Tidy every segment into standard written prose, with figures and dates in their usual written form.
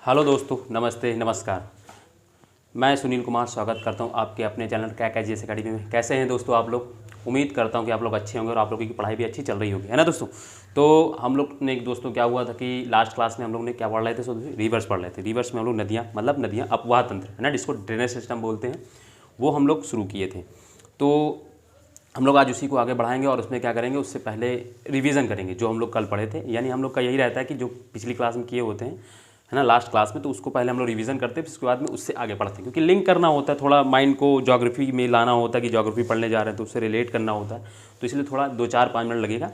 Hello दोस्तों, नमस्ते नमस्कार। मैं सुनील कुमार स्वागत करता हूं आपके अपने चैनल क्या जीएस अकेडमी में। कैसे हैं दोस्तों आप लोग? उम्मीद करता हूं कि आप लोग अच्छे होंगे और आप लोगों की पढ़ाई भी अच्छी चल रही होगी, है ना दोस्तों। तो हम लोग ने दोस्तों क्या हुआ था कि लास्ट क्लास में हम लोग ने क्या पढ़ रहे थे? रिवर्स पढ़ रहे थे। रिवर्स में हम लोग नदियाँ अपवाह तंत्र है ना, जिसको ड्रेनेज सिस्टम बोलते हैं, वो हम लोग शुरू किए थे। तो हम लोग आज उसी को आगे बढ़ाएंगे और उसमें क्या करेंगे, उससे पहले रिवीजन करेंगे जो हम लोग कल पढ़े थे। यानी हम लोग का यही रहता है कि जो पिछली क्लास में किए होते हैं, है ना, लास्ट क्लास में, तो उसको पहले हम लोग रिवीजन करते हैं, फिर उसके बाद में उससे आगे बढ़ते हैं, क्योंकि लिंक करना होता है, थोड़ा माइंड को ज्योग्राफी में लाना होता है कि ज्योग्राफी पढ़ने जा रहे हैं तो उससे रिलेट करना होता है। तो इसलिए थोड़ा 2-4-5 मिनट लगेगा।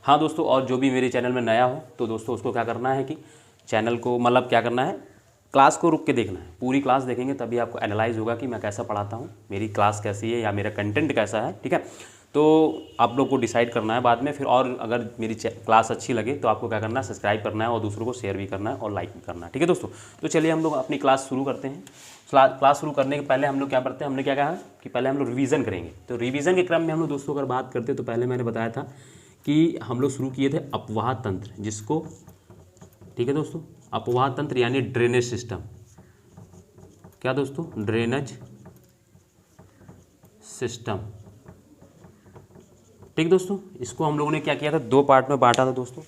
हाँ दोस्तों, और जो भी मेरे चैनल में नया हो तो दोस्तों उसको क्या करना है कि चैनल को मतलब क्या करना है, क्लास को रुक के देखना है। पूरी क्लास देखेंगे तभी आपको एनालाइज होगा कि मैं कैसा पढ़ाता हूँ, मेरी क्लास कैसी है या मेरा कंटेंट कैसा है, ठीक है। तो आप लोग को डिसाइड करना है बाद में फिर। और अगर मेरी क्लास अच्छी लगे तो आपको क्या करना है, सब्सक्राइब करना है और दूसरों को शेयर भी करना है और लाइक भी करना है, ठीक है दोस्तों। तो चलिए हम लोग अपनी क्लास शुरू करते हैं। क्लास शुरू करने के पहले हम लोग क्या करते हैं, हमने क्या कहा कि पहले हम लोग रिवीजन करेंगे। तो रिवीजन के क्रम में हम लोग दोस्तों अगर बात करते हैं तो पहले मैंने बताया था कि हम लोग शुरू किए थे अपवाह तंत्र, जिसको, ठीक है दोस्तों, अपवाह तंत्र यानी ड्रेनेज सिस्टम। क्या दोस्तों? ड्रेनेज सिस्टम, ठीक दोस्तों। इसको हम लोगों ने क्या किया था, 2 पार्ट में बांटा था दोस्तों।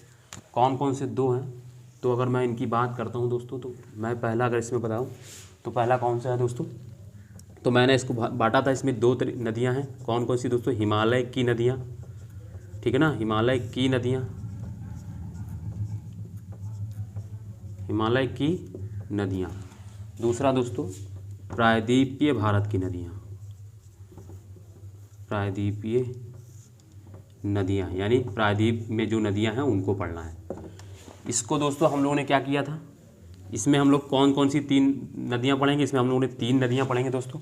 कौन कौन से 2 हैं? तो अगर मैं इनकी बात करता हूं दोस्तों, तो मैं पहला अगर इसमें बताऊं तो पहला कौन सा है दोस्तों, तो मैंने इसको बांटा था, इसमें 2 नदियां हैं। कौन कौन सी दोस्तों? हिमालय की नदियां, ठीक है ना, हिमालय की नदियां, हिमालय की नदियां। दूसरा दोस्तों प्रायद्वीपीय भारत की नदियां, प्रायद्वीपीय नदियाँ, यानी प्रायद्वीप में जो नदियाँ हैं उनको पढ़ना है। इसको दोस्तों हम लोगों ने क्या किया था, इसमें हम लोग कौन कौन सी 3 नदियाँ पढ़ेंगे, इसमें हम लोगों ने 3 नदियाँ पढ़ेंगे दोस्तों।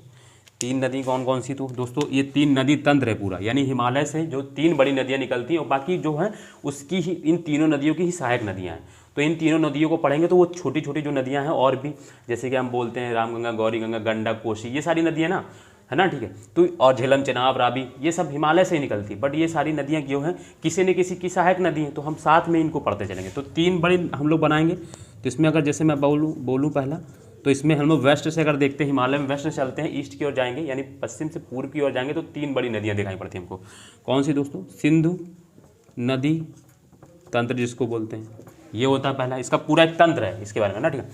3 नदी कौन कौन सी? तो दोस्तों ये 3 नदी तंत्र है पूरा, यानी हिमालय से जो 3 बड़ी नदियाँ निकलती हैं और बाकी जो है उसकी ही, इन तीनों नदियों की ही सहायक नदियाँ हैं। तो इन तीनों नदियों को पढ़ेंगे तो वो छोटी छोटी जो नदियाँ हैं और भी, जैसे कि हम बोलते हैं रामगंगा, गौरी गंगा, गंडक, कोसी, ये सारी नदियाँ ना, है ना, ठीक है। तो और झेलम, चेनाब, रावी, ये सब हिमालय से ही निकलती, बट ये सारी नदियाँ क्यों हैं, किसी न किसी की सहायक नदी हैं, तो हम साथ में इनको पढ़ते चलेंगे। तो 3 बड़े हम लोग बनाएंगे। तो इसमें अगर जैसे मैं बोलूँ पहला, तो इसमें हम लोग वेस्ट से अगर देखते हैं, हिमालय में वेस्ट से चलते हैं, ईस्ट की ओर जाएंगे, यानी पश्चिम से पूर्व की ओर जाएंगे, तो 3 बड़ी नदियाँ दिखाई पड़ती हैं हमको। कौन सी दोस्तों? सिंधु नदी तंत्र जिसको बोलते हैं, ये होता है पहला। इसका पूरा एक तंत्र है इसके बारे में ना, ठीक है।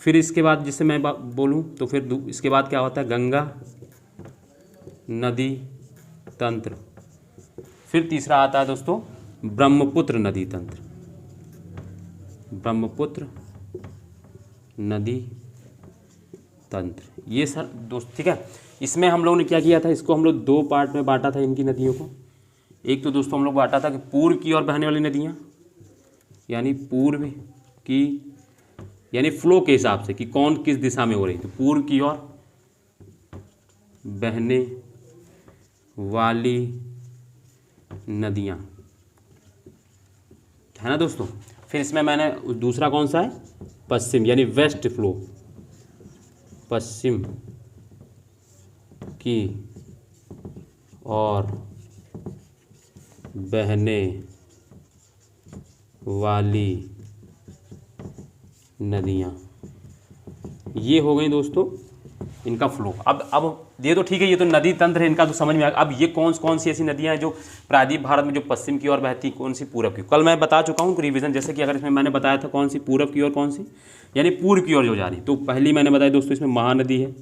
फिर इसके बाद जिससे मैं बोलूँ तो फिर इसके बाद क्या होता है, गंगा नदी तंत्र। फिर तीसरा आता है दोस्तों ब्रह्मपुत्र नदी तंत्र, ब्रह्मपुत्र नदी तंत्र। ये सर दोस्त, ठीक है। इसमें हम लोगों ने क्या किया था, इसको हम लोग 2 पार्ट में बांटा था इनकी नदियों को। एक तो दोस्तों हम लोग बांटा था कि पूर्व की ओर बहने वाली नदियाँ, यानी पूर्व की, यानी फ्लो के हिसाब से कि कौन किस दिशा में हो रही, तो पूर्व की ओर बहने वाली नदियाँ, है ना दोस्तों। फिर इसमें मैंने दूसरा कौन सा है, पश्चिम, यानी वेस्ट फ्लो, पश्चिम की और बहने वाली नदियाँ। ये हो गई दोस्तों इनका फ्लो। अब ये तो ठीक है, ये तो नदी तंत्र है, इनका तो समझ में आ गया। अब ये कौन सी ऐसी नदियां हैं जो प्रायद्वीप भारत में जो पश्चिम की ओर बहती, कौन सी पूरब की? कल मैं बता चुका हूँ रिवीजन, जैसे कि अगर इसमें मैंने बताया था कौन सी पूरब की ओर, कौन सी, यानी पूर्व की ओर जो जा रही, तो पहली मैंने बताया दोस्तों इसमें महानदी है।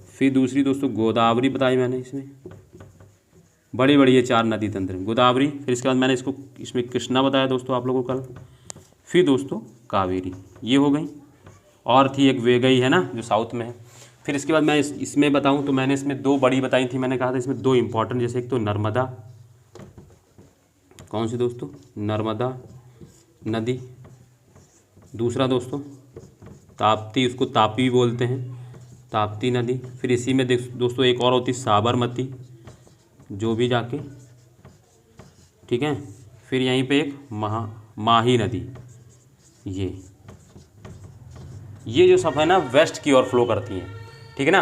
फिर दूसरी दोस्तों गोदावरी बताई मैंने, इसमें बड़ी बड़ी ये 4 नदी तंत्र हैं, गोदावरी। फिर इसके बाद मैंने इसमें कृष्णा बताया दोस्तों आप लोगों को कल। फिर दोस्तों कावेरी, ये हो गई। और थी एक वेगई, है ना, जो साउथ में है। फिर इसके बाद मैं इसमें बताऊं तो मैंने इसमें 2 बड़ी बताई थी, मैंने कहा था इसमें 2 इंपॉर्टेंट, जैसे एक तो नर्मदा, कौन सी दोस्तों, नर्मदा नदी। दूसरा दोस्तों ताप्ती, उसको तापी भी बोलते हैं, ताप्ती नदी। फिर इसी में दोस्तों एक और होती साबरमती, जो भी जाके, ठीक है। फिर यहीं पे एक माही नदी। ये जो सब है ना वेस्ट की ओर फ्लो करती हैं, ठीक है ना,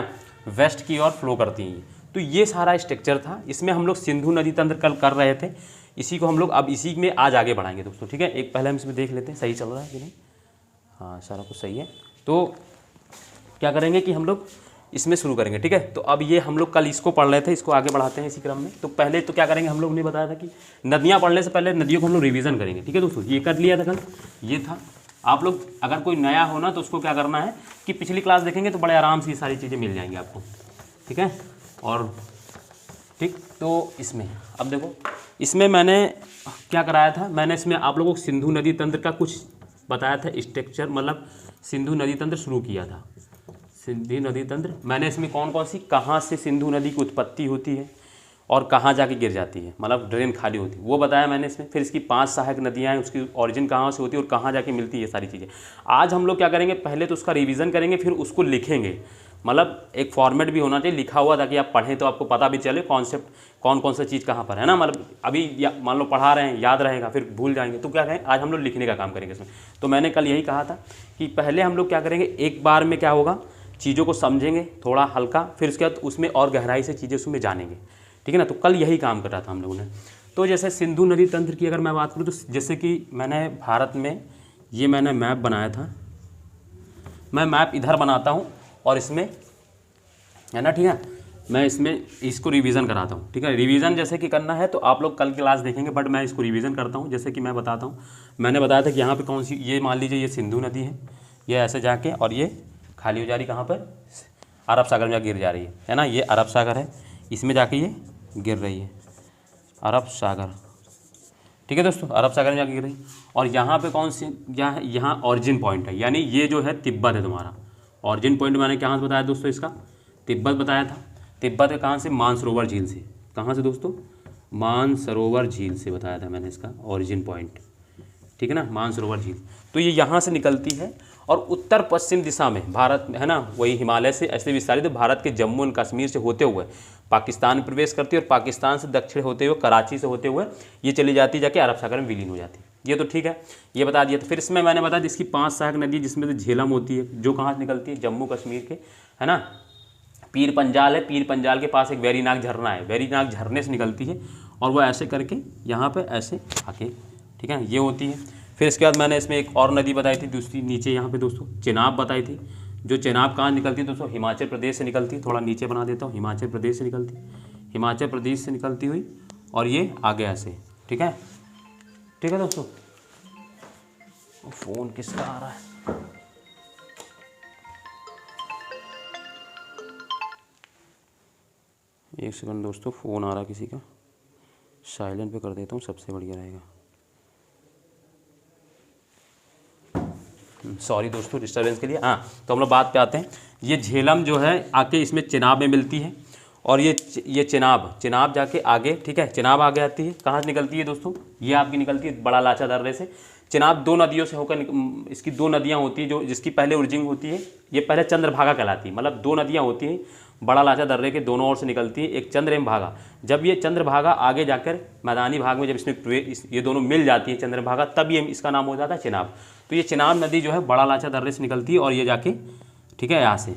वेस्ट की ओर फ्लो करती हैं। तो ये सारा स्ट्रक्चर था। इसमें हम लोग सिंधु नदी तंत्र कल कर रहे थे इसी को हम लोग अब इसी में आज आगे बढ़ाएंगे दोस्तों, ठीक है। एक पहले हम इसमें देख लेते हैं सही चल रहा है कि नहीं। हाँ, सारा कुछ सही है। तो क्या करेंगे कि हम लोग इसमें शुरू करेंगे, ठीक है। तो अब ये हम लोग कल इसको पढ़ रहे थे, इसको आगे बढ़ाते हैं इसी क्रम में। तो पहले तो क्या करेंगे, हम लोग ने बताया था कि नदियाँ पढ़ने से पहले नदियों को हम लोग रिवीजन करेंगे, ठीक है दोस्तों। ये कर लिया था कल, ये था। आप लोग अगर कोई नया हो ना तो उसको क्या करना है कि पिछली क्लास देखेंगे तो बड़े आराम से ये सारी चीज़ें मिल जाएंगी आपको, ठीक है। और ठीक, तो इसमें अब देखो, इसमें मैंने क्या कराया था, मैंने इसमें आप लोगों को सिंधु नदी तंत्र का कुछ बताया था स्ट्रक्चर, मतलब सिंधु नदी तंत्र शुरू किया था। सिंधु नदी तंत्र मैंने इसमें कौन कौन सी, कहाँ से सिंधु नदी की उत्पत्ति होती है और कहाँ जाके गिर जाती है, मतलब ड्रेन खाली होती है, वो बताया मैंने इसमें। फिर इसकी 5 सहायक नदियाँ हैं, उसकी ओरिजिन कहाँ से होती है और कहाँ जाके मिलती है, ये सारी चीज़ें आज हम लोग क्या करेंगे, पहले तो उसका रिवीजन करेंगे, फिर उसको लिखेंगे। मतलब एक फॉर्मेट भी होना चाहिए लिखा हुआ, ताकि आप पढ़ें तो आपको पता भी चले कॉन्सेप्ट कौन कौन सा चीज़ कहाँ पर है ना। मतलब अभी मान लो पढ़ा रहे हैं, याद रहेगा, फिर भूल जाएंगे, तो क्या करें, आज हम लोग लिखने का काम करेंगे इसमें। तो मैंने कल यही कहा था कि पहले हम लोग क्या करेंगे, एक बार में क्या होगा, चीज़ों को समझेंगे थोड़ा हल्का, फिर उसके बाद उसमें और गहराई से चीज़ें उसमें जानेंगे, ठीक है ना। तो कल यही काम कर रहा था हम लोगों ने। तो जैसे सिंधु नदी तंत्र की अगर मैं बात करूँ, तो जैसे कि मैंने भारत में ये मैंने मैप बनाया था, मैं मैप इधर बनाता हूँ और इसमें है ना, ठीक है, मैं इसमें इसको रिवीजन कराता हूँ, ठीक है। रिवीजन जैसे कि करना है तो आप लोग कल क्लास देखेंगे, बट मैं इसको रिवीजन करता हूँ। जैसे कि मैं बताता हूँ, मैंने बताया था कि यहाँ पे कौन सी, ये मान लीजिए ये सिंधु नदी है, ये ऐसे जाके और ये खाली हो जा रही, कहाँ पर, अरब सागर में जाके गिर जा रही है ना। ये अरब सागर है, इसमें जाके ये गिर रही है, अरब सागर, ठीक है दोस्तों, अरब सागर में जाके गिर रही। और यहाँ पे कौन सी, यहाँ ऑरिजिन पॉइंट है, यानी ये जो है तिब्बत है तुम्हारा। ऑरिजिन पॉइंट मैंने कहाँ से बताया दोस्तों, इसका तिब्बत बताया था। तिब्बत है कहाँ से, मानसरोवर झील से। कहाँ से दोस्तों, मानसरोवर झील से बताया था मैंने इसका ऑरिजिन पॉइंट, ठीक है ना, मानसरोवर झील। तो ये यहाँ से निकलती है और उत्तर पश्चिम दिशा में भारत में है ना, वही हिमालय से ऐसे विस्तारित भारत के जम्मू एंड कश्मीर से होते हुए पाकिस्तान में प्रवेश करती है, और पाकिस्तान से दक्षिण होते हुए कराची से होते हुए ये चली जाती है, जाके अरब सागर में विलीन हो जाती है। ये तो ठीक है, ये बता दिया। तो फिर इसमें मैंने बताया इसकी 5 सहायक नदी, जिसमें से झेलम होती है, जो कहाँ से निकलती है, जम्मू कश्मीर के, है ना। पीर पंजाल है, पीर पंजाल के पास एक वेरीनाग झरना है, वेरीनाग झरने से निकलती है और वो ऐसे करके यहाँ पे ऐसे आके, ठीक है, ये होती है। फिर इसके बाद मैंने इसमें एक और नदी बताई थी दूसरी नीचे यहाँ पे दोस्तों, चेनाब बताई थी। जो चेनाब कहाँ निकलती है दोस्तों, हिमाचल प्रदेश से निकलती है। थोड़ा नीचे बना देता हूँ, हिमाचल प्रदेश से निकलती, हिमाचल प्रदेश से निकलती हुई और ये आगे ऐसे, ठीक है, ठीक है दोस्तों। फ़ोन किसका आ रहा है, एक सेकंड दोस्तों, फ़ोन आ रहा है किसी का, साइलेंट पे कर देता हूँ, सबसे बढ़िया रहेगा। सॉरी दोस्तों डिस्टर्बेंस के लिए। हाँ, तो हम लोग बात पे आते हैं। ये झेलम जो है आके इसमें चेनाब में मिलती है, और ये चेनाब जाके आगे, ठीक है, चेनाब आगे आती है। कहाँ से निकलती है दोस्तों, ये आपकी निकलती है बड़ा लाचा दर्रे से। चेनाब 2 नदियों से होकर, इसकी 2 नदियाँ होती हैं, जो जिसकी पहले ओरिजिन होती है, ये पहले चंद्रभागा कहलाती है। मतलब 2 नदियाँ होती हैं, बड़ा लाचा दर्रे के दोनों ओर से निकलती है, एक चंद्र एवं भागा। जब ये चंद्रभागा आगे जाकर मैदानी भाग में जब इसमें ये दोनों मिल जाती है चंद्रभागा, तब ये इसका नाम हो जाता है चेनाब। तो ये चेनाब नदी जो है बड़ा लाचा दर्रे से निकलती है और ये जाके, ठीक है, यहाँ से।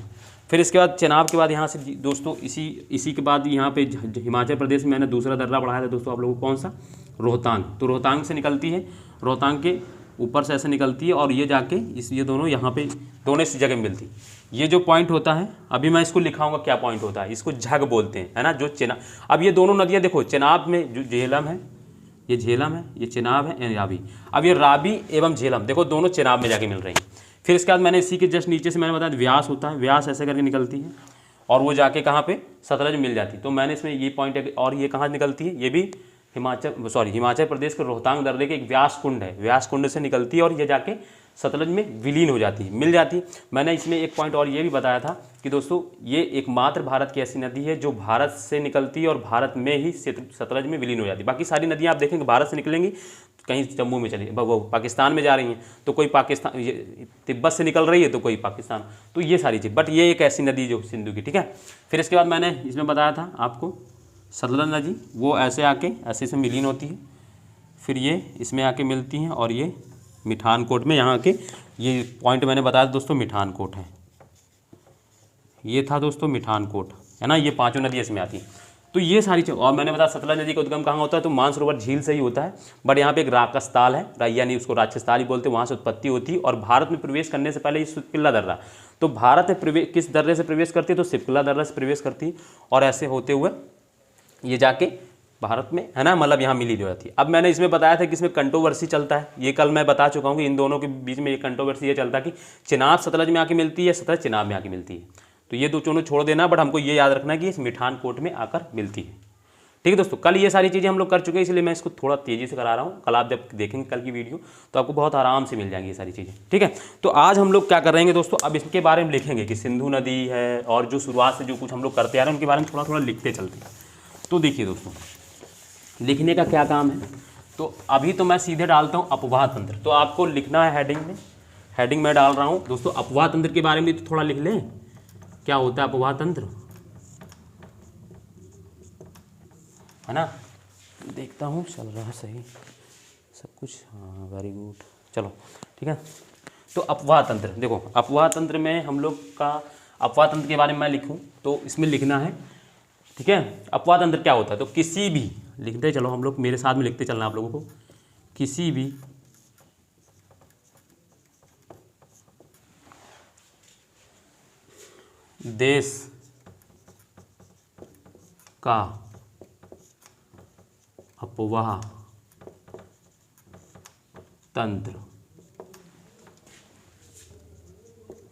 फिर इसके बाद चेनाब के बाद यहाँ से दोस्तों इसी के बाद यहाँ पे हिमाचल प्रदेश में मैंने दूसरा दर्रा बढ़ाया था दोस्तों आप लोगों को, कौन सा, रोहतांग। तो रोहतांग से निकलती है, रोहतांग के ऊपर से ऐसे निकलती है और ये जाके ये दोनों यहाँ पे दोनों इस जगह मिलती है। ये जो पॉइंट होता है, अभी मैं इसको लिखाऊंगा क्या पॉइंट होता है, इसको झग बोलते हैं, है ना। जो चेनाब, अब ये दोनों नदियाँ देखो, चेनाब में जो झेलम है, ये झेलम है, ये चेनाब है, रावी। अब ये रावी एवं झेलम देखो दोनों चेनाब में जाके मिल रही हैं। फिर इसके बाद मैंने इसी के जस्ट नीचे से मैंने बताया व्यास होता है, व्यास ऐसे करके निकलती है और वो जाके कहाँ पे, सतलज में मिल जाती है। तो मैंने इसमें ये पॉइंट, और ये कहाँ निकलती है, ये भी हिमाचल प्रदेश के रोहतांग दर्रे के एक व्यास कुंड है, व्यास कुंड से निकलती है और ये जाके सतलज में विलीन हो जाती है, मिल जाती है। मैंने इसमें एक पॉइंट और ये भी बताया था कि दोस्तों ये एकमात्र भारत की ऐसी नदी है जो भारत से निकलती है और भारत में ही सतलज में विलीन हो जाती है। बाकी सारी नदियाँ आप देखेंगे भारत से निकलेंगी, कहीं जम्मू में चली, वो पाकिस्तान में जा रही हैं, तो कोई पाकिस्तान, तिब्बत से निकल रही है तो कोई पाकिस्तान, तो ये सारी चीज़। बट ये एक ऐसी नदी जो सिंधु की, ठीक है। फिर इसके बाद मैंने इसमें बताया था आपको सतलज नदी, वो ऐसे आके ऐसे से विलीन होती है, फिर ये इसमें आके मिलती हैं और ये मिठानकोट में यहाँ के, ये पॉइंट मैंने बताया दोस्तों मिठानकोट है, ये था दोस्तों मिठानकोट, है ना। ये 5 नदियाँ इसमें आती हैं। तो ये सारी चीज़, और मैंने बताया सतलज नदी का उद्गम कहाँ होता है, तो मानसरोवर झील से ही होता है। बट यहाँ पे एक राकस ताल है, यानी उसको राक्षस ताल ही बोलते हैं, वहाँ से उत्पत्ति होती है। और भारत में प्रवेश करने से पहले ये शिवकिल्ला दर्रा, तो भारत में प्रवेश किस दर्रे से प्रवेश करती है, तो शिवकिल्ला दर्रा से प्रवेश करती है। और ऐसे होते हुए ये जाके भारत में, है ना, मतलब यहाँ मिली जाती है। अब मैंने इसमें बताया था कि इसमें कंट्रोवर्सी चलता है, ये कल मैं बता चुका हूँ कि इन दोनों के बीच में ये कंट्रोवर्सी ये चलता है कि चिनाब सतलज में आके मिलती है, सतलज चिनाब में आके मिलती है। तो ये दो दोनों छोड़ देना, बट हमको ये याद रखना है कि इस मिठानकोट में आकर मिलती है। ठीक है दोस्तों, कल ये सारी चीज़ें हम लोग कर चुके हैं, इसलिए मैं इसको थोड़ा तेज़ी से करा रहा हूँ। कल आप जब देखेंगे कल की वीडियो तो आपको बहुत आराम से मिल जाएंगी ये सारी चीज़ें। ठीक है, तो आज हम लोग क्या कर रहे हैं दोस्तों, अब इसके बारे में लिखेंगे कि सिंधु नदी है, और जो शुरुआत से जो कुछ हम लोग करते आ रहे हैं उनके बारे में थोड़ा थोड़ा लिखते चलते हैं। तो देखिए दोस्तों, लिखने का क्या काम है, तो अभी तो मैं सीधे डालता हूँ अपवाह तंत्र। तो आपको लिखना है हेडिंग में, हेडिंग में डाल रहा हूँ दोस्तों अपवाह तंत्र के बारे में तो थोड़ा लिख लें, क्या होता है अपवाह तंत्र, है ना। देखता हूँ चल रहा है सही सब कुछ, हाँ वेरी गुड, चलो ठीक है। तो अपवाह तंत्र, देखो अपवाह तंत्र में हम लोग का, अपवाह तंत्र के बारे में मैं लिखूँ तो इसमें लिखना है, ठीक है। अपवाह तंत्र क्या होता है, तो किसी भी, लिखते चलो हम लोग, मेरे साथ में लिखते चलना आप लोगों को, किसी भी देश का अपवाह तंत्र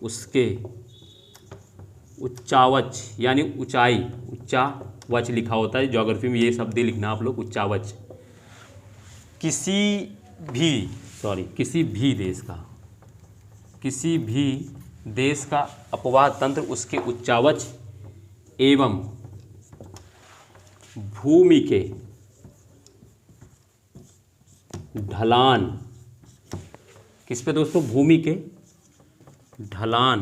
उसके उच्चावच, यानी ऊंचाई, उच्चावच लिखा होता है ज्योग्राफी में, ये शब्द ही लिखना आप लोग, उच्चावच, किसी भी देश का अपवाह तंत्र उसके उच्चावच एवं भूमि के ढलान, किस पे दोस्तों, भूमि के ढलान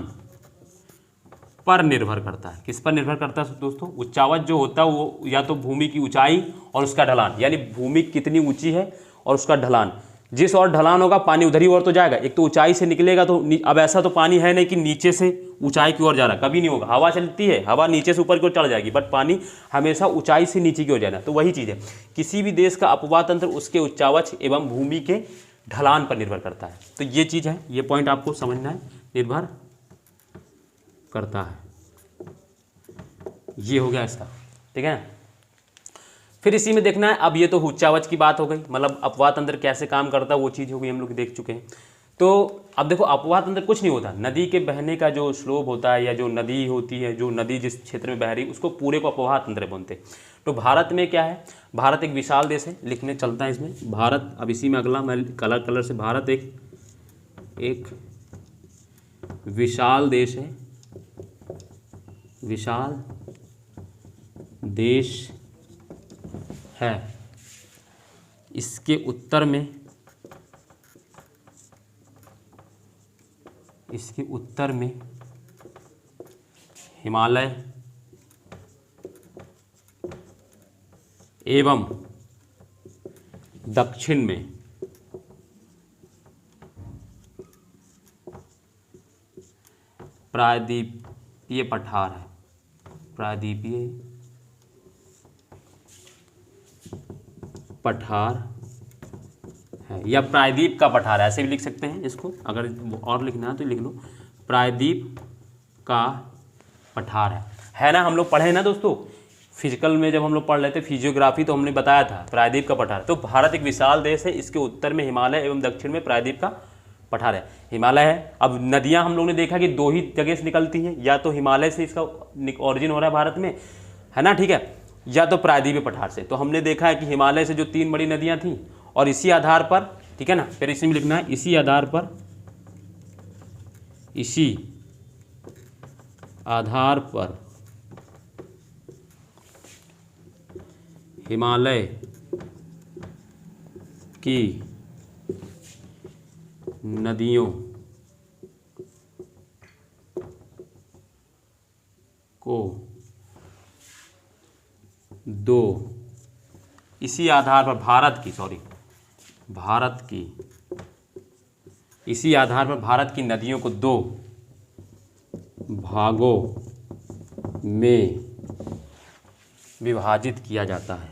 पर निर्भर करता है। किस पर निर्भर करता है दोस्तों, उच्चावच जो होता है वो या तो भूमि की ऊंचाई और उसका ढलान, यानी भूमि कितनी ऊंची है और उसका ढलान, जिस और ढलान होगा पानी उधर ही और तो जाएगा। एक तो ऊंचाई से निकलेगा, तो अब ऐसा तो पानी है नहीं कि नीचे से ऊंचाई की ओर जा रहा, कभी नहीं होगा। हवा चलती है, हवा नीचे से ऊपर की ओर चढ़ जाएगी, बट पानी हमेशा ऊंचाई से नीचे की ओर जाना। तो वही चीज़ है, किसी भी देश का अपवाह तंत्र उसके उच्चावच एवं भूमि के ढलान पर निर्भर करता है। तो ये चीज़ है, ये पॉइंट आपको समझना है, निर्भर करता है, ये हो गया इसका, ठीक है। फिर इसी में देखना है, अब ये तो उच्चावच की बात हो गई, मतलब अपवाह तंत्र कैसे काम करता है वो चीज़ हो गई, हम लोग देख चुके हैं। तो अब देखो अपवाह तंत्र कुछ नहीं होता, नदी के बहने का जो स्लोप होता है, या जो नदी होती है, जो नदी जिस क्षेत्र में बह रही, उसको पूरे को अपवाह तंत्र बोलते हैं। तो भारत में क्या है, भारत एक विशाल देश है, लिखने चलता है इसमें भारत। अब इसी में अगला मैं कलर से, भारत एक विशाल देश है, विशाल देश है। इसके उत्तर में हिमालय एवं दक्षिण में प्रायद्वीपीय पठार है, प्रायद्वीपीय पठार है, या प्रायद्वीप का पठार है, ऐसे भी लिख सकते हैं इसको। अगर और लिखना है तो लिख लो, प्रायद्वीप का पठार है ना। हम लोग पढ़े ना दोस्तों फिजिकल में, जब हम लोग पढ़ रहे थे फिजियोग्राफी, तो हमने बताया था प्रायद्वीप का पठार। तो भारत एक विशाल देश है, इसके उत्तर में हिमालय एवं दक्षिण में प्रायद्वीप का पठार है, हिमालय है। अब नदियां हम लोग ने देखा कि दो ही जगह से निकलती हैं, या तो हिमालय से इसका ऑरिजिन हो रहा है भारत में, है ना, ठीक है, या तो प्रायद्वीपीय पठार से। तो हमने देखा है कि हिमालय से जो 3 बड़ी नदियां थीं, और इसी आधार पर, ठीक है ना, फिर इसी में लिखना है, इसी आधार पर हिमालय की नदियों को दो, इसी आधार पर इसी आधार पर भारत की नदियों को 2 भागों में विभाजित किया जाता है,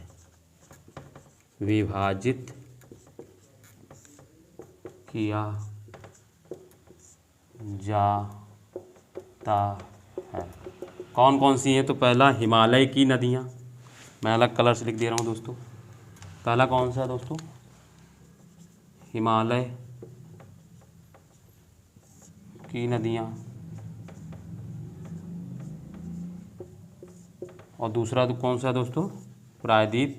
विभाजित किया जाता है। कौन कौन सी हैं? तो पहला हिमालय की नदियाँ, मैं अलग कलर से लिख दे रहा हूँ दोस्तों। पहला कौन सा है दोस्तों? हिमालय की नदियाँ। और दूसरा तो कौन सा है दोस्तों? प्रायद्वीप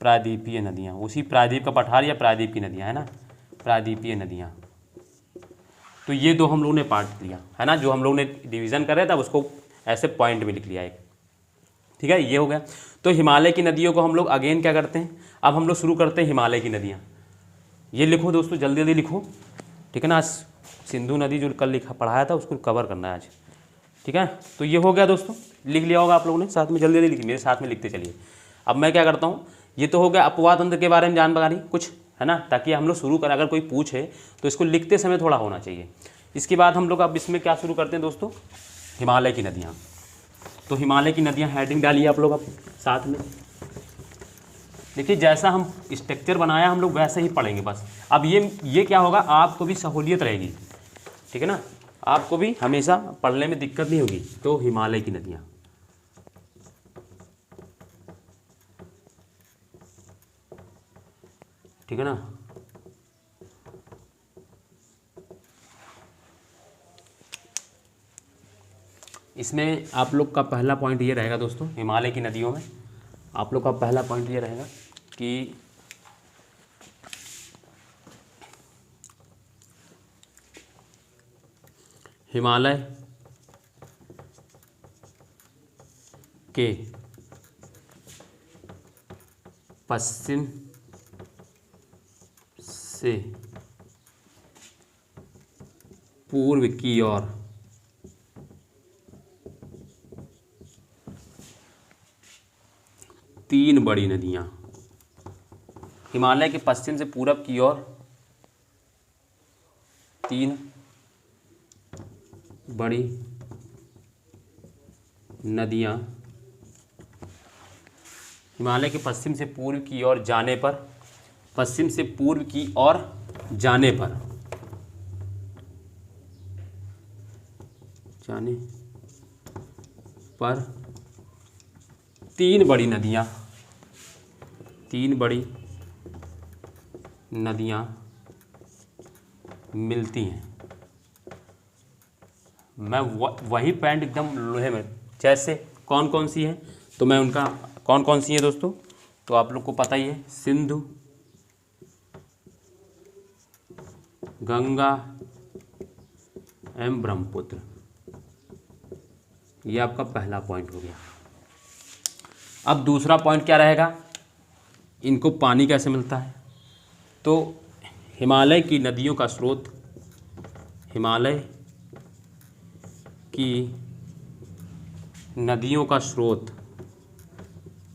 प्रायद्वीपीय नदियाँ। उसी प्रायद्वीप का पठार या प्रायद्वीप की नदियाँ है ना, प्रायद्वीपीय नदियाँ। तो ये दो हम लोगों ने पार्ट लिया है ना, जो हम लोगों ने डिवीज़न कर रहे थे उसको ऐसे पॉइंट में लिख लिया एक। ठीक है, ये हो गया। तो हिमालय की नदियों को हम लोग अगेन क्या करते हैं, अब हम लोग शुरू करते हैं हिमालय की नदियाँ। ये लिखो दोस्तों, जल्दी जल्दी लिखो, ठीक है ना। आज सिंधु नदी जो कल लिखा पढ़ाया था उसको कवर करना है आज, ठीक है। तो ये हो गया दोस्तों, लिख लिया होगा आप लोगों ने साथ में, जल्दी जल्दी लिखिए, मेरे साथ में लिखते चलिए। अब मैं क्या करता हूँ, ये तो हो गया अपवाद तंत्र के बारे में जानकारी कुछ, है ना, ताकि हम लोग शुरू करें, अगर कोई पूछे तो इसको लिखते समय थोड़ा होना चाहिए। इसके बाद हम लोग अब इसमें क्या शुरू करते हैं दोस्तों, हिमालय की नदियाँ। तो हिमालय की नदियाँ हेडिंग डालिए आप लोग अब साथ में। देखिए जैसा हम स्ट्रक्चर बनाया हम लोग वैसे ही पढ़ेंगे बस। अब ये क्या होगा, आपको भी सहूलियत रहेगी, ठीक है ना, आपको भी हमेशा पढ़ने में दिक्कत नहीं होगी। तो हिमालय की नदियाँ, ठीक है ना। इसमें आप लोग का पहला पॉइंट ये रहेगा दोस्तों, हिमालय की नदियों में आप लोग का पहला पॉइंट ये रहेगा कि हिमालय के पश्चिम से पूर्व की ओर तीन बड़ी नदियाँ, हिमालय के पश्चिम से पूरब की ओर तीन बड़ी नदियाँ, हिमालय के पश्चिम से पूर्व की ओर जाने पर, पश्चिम से पूर्व की ओर जाने पर, तीन बड़ी नदियाँ, तीन बड़ी नदियाँ मिलती हैं। मैं वही पॉइंट एकदम लोहे में, जैसे कौन कौन सी हैं, तो मैं उनका कौन कौन सी है दोस्तों, तो आप लोग को पता ही है, सिंधु, गंगा एवं ब्रह्मपुत्र। ये आपका पहला पॉइंट हो गया। अब दूसरा पॉइंट क्या रहेगा, इनको पानी कैसे मिलता है। तो हिमालय की नदियों का स्रोत, हिमालय की नदियों का स्रोत,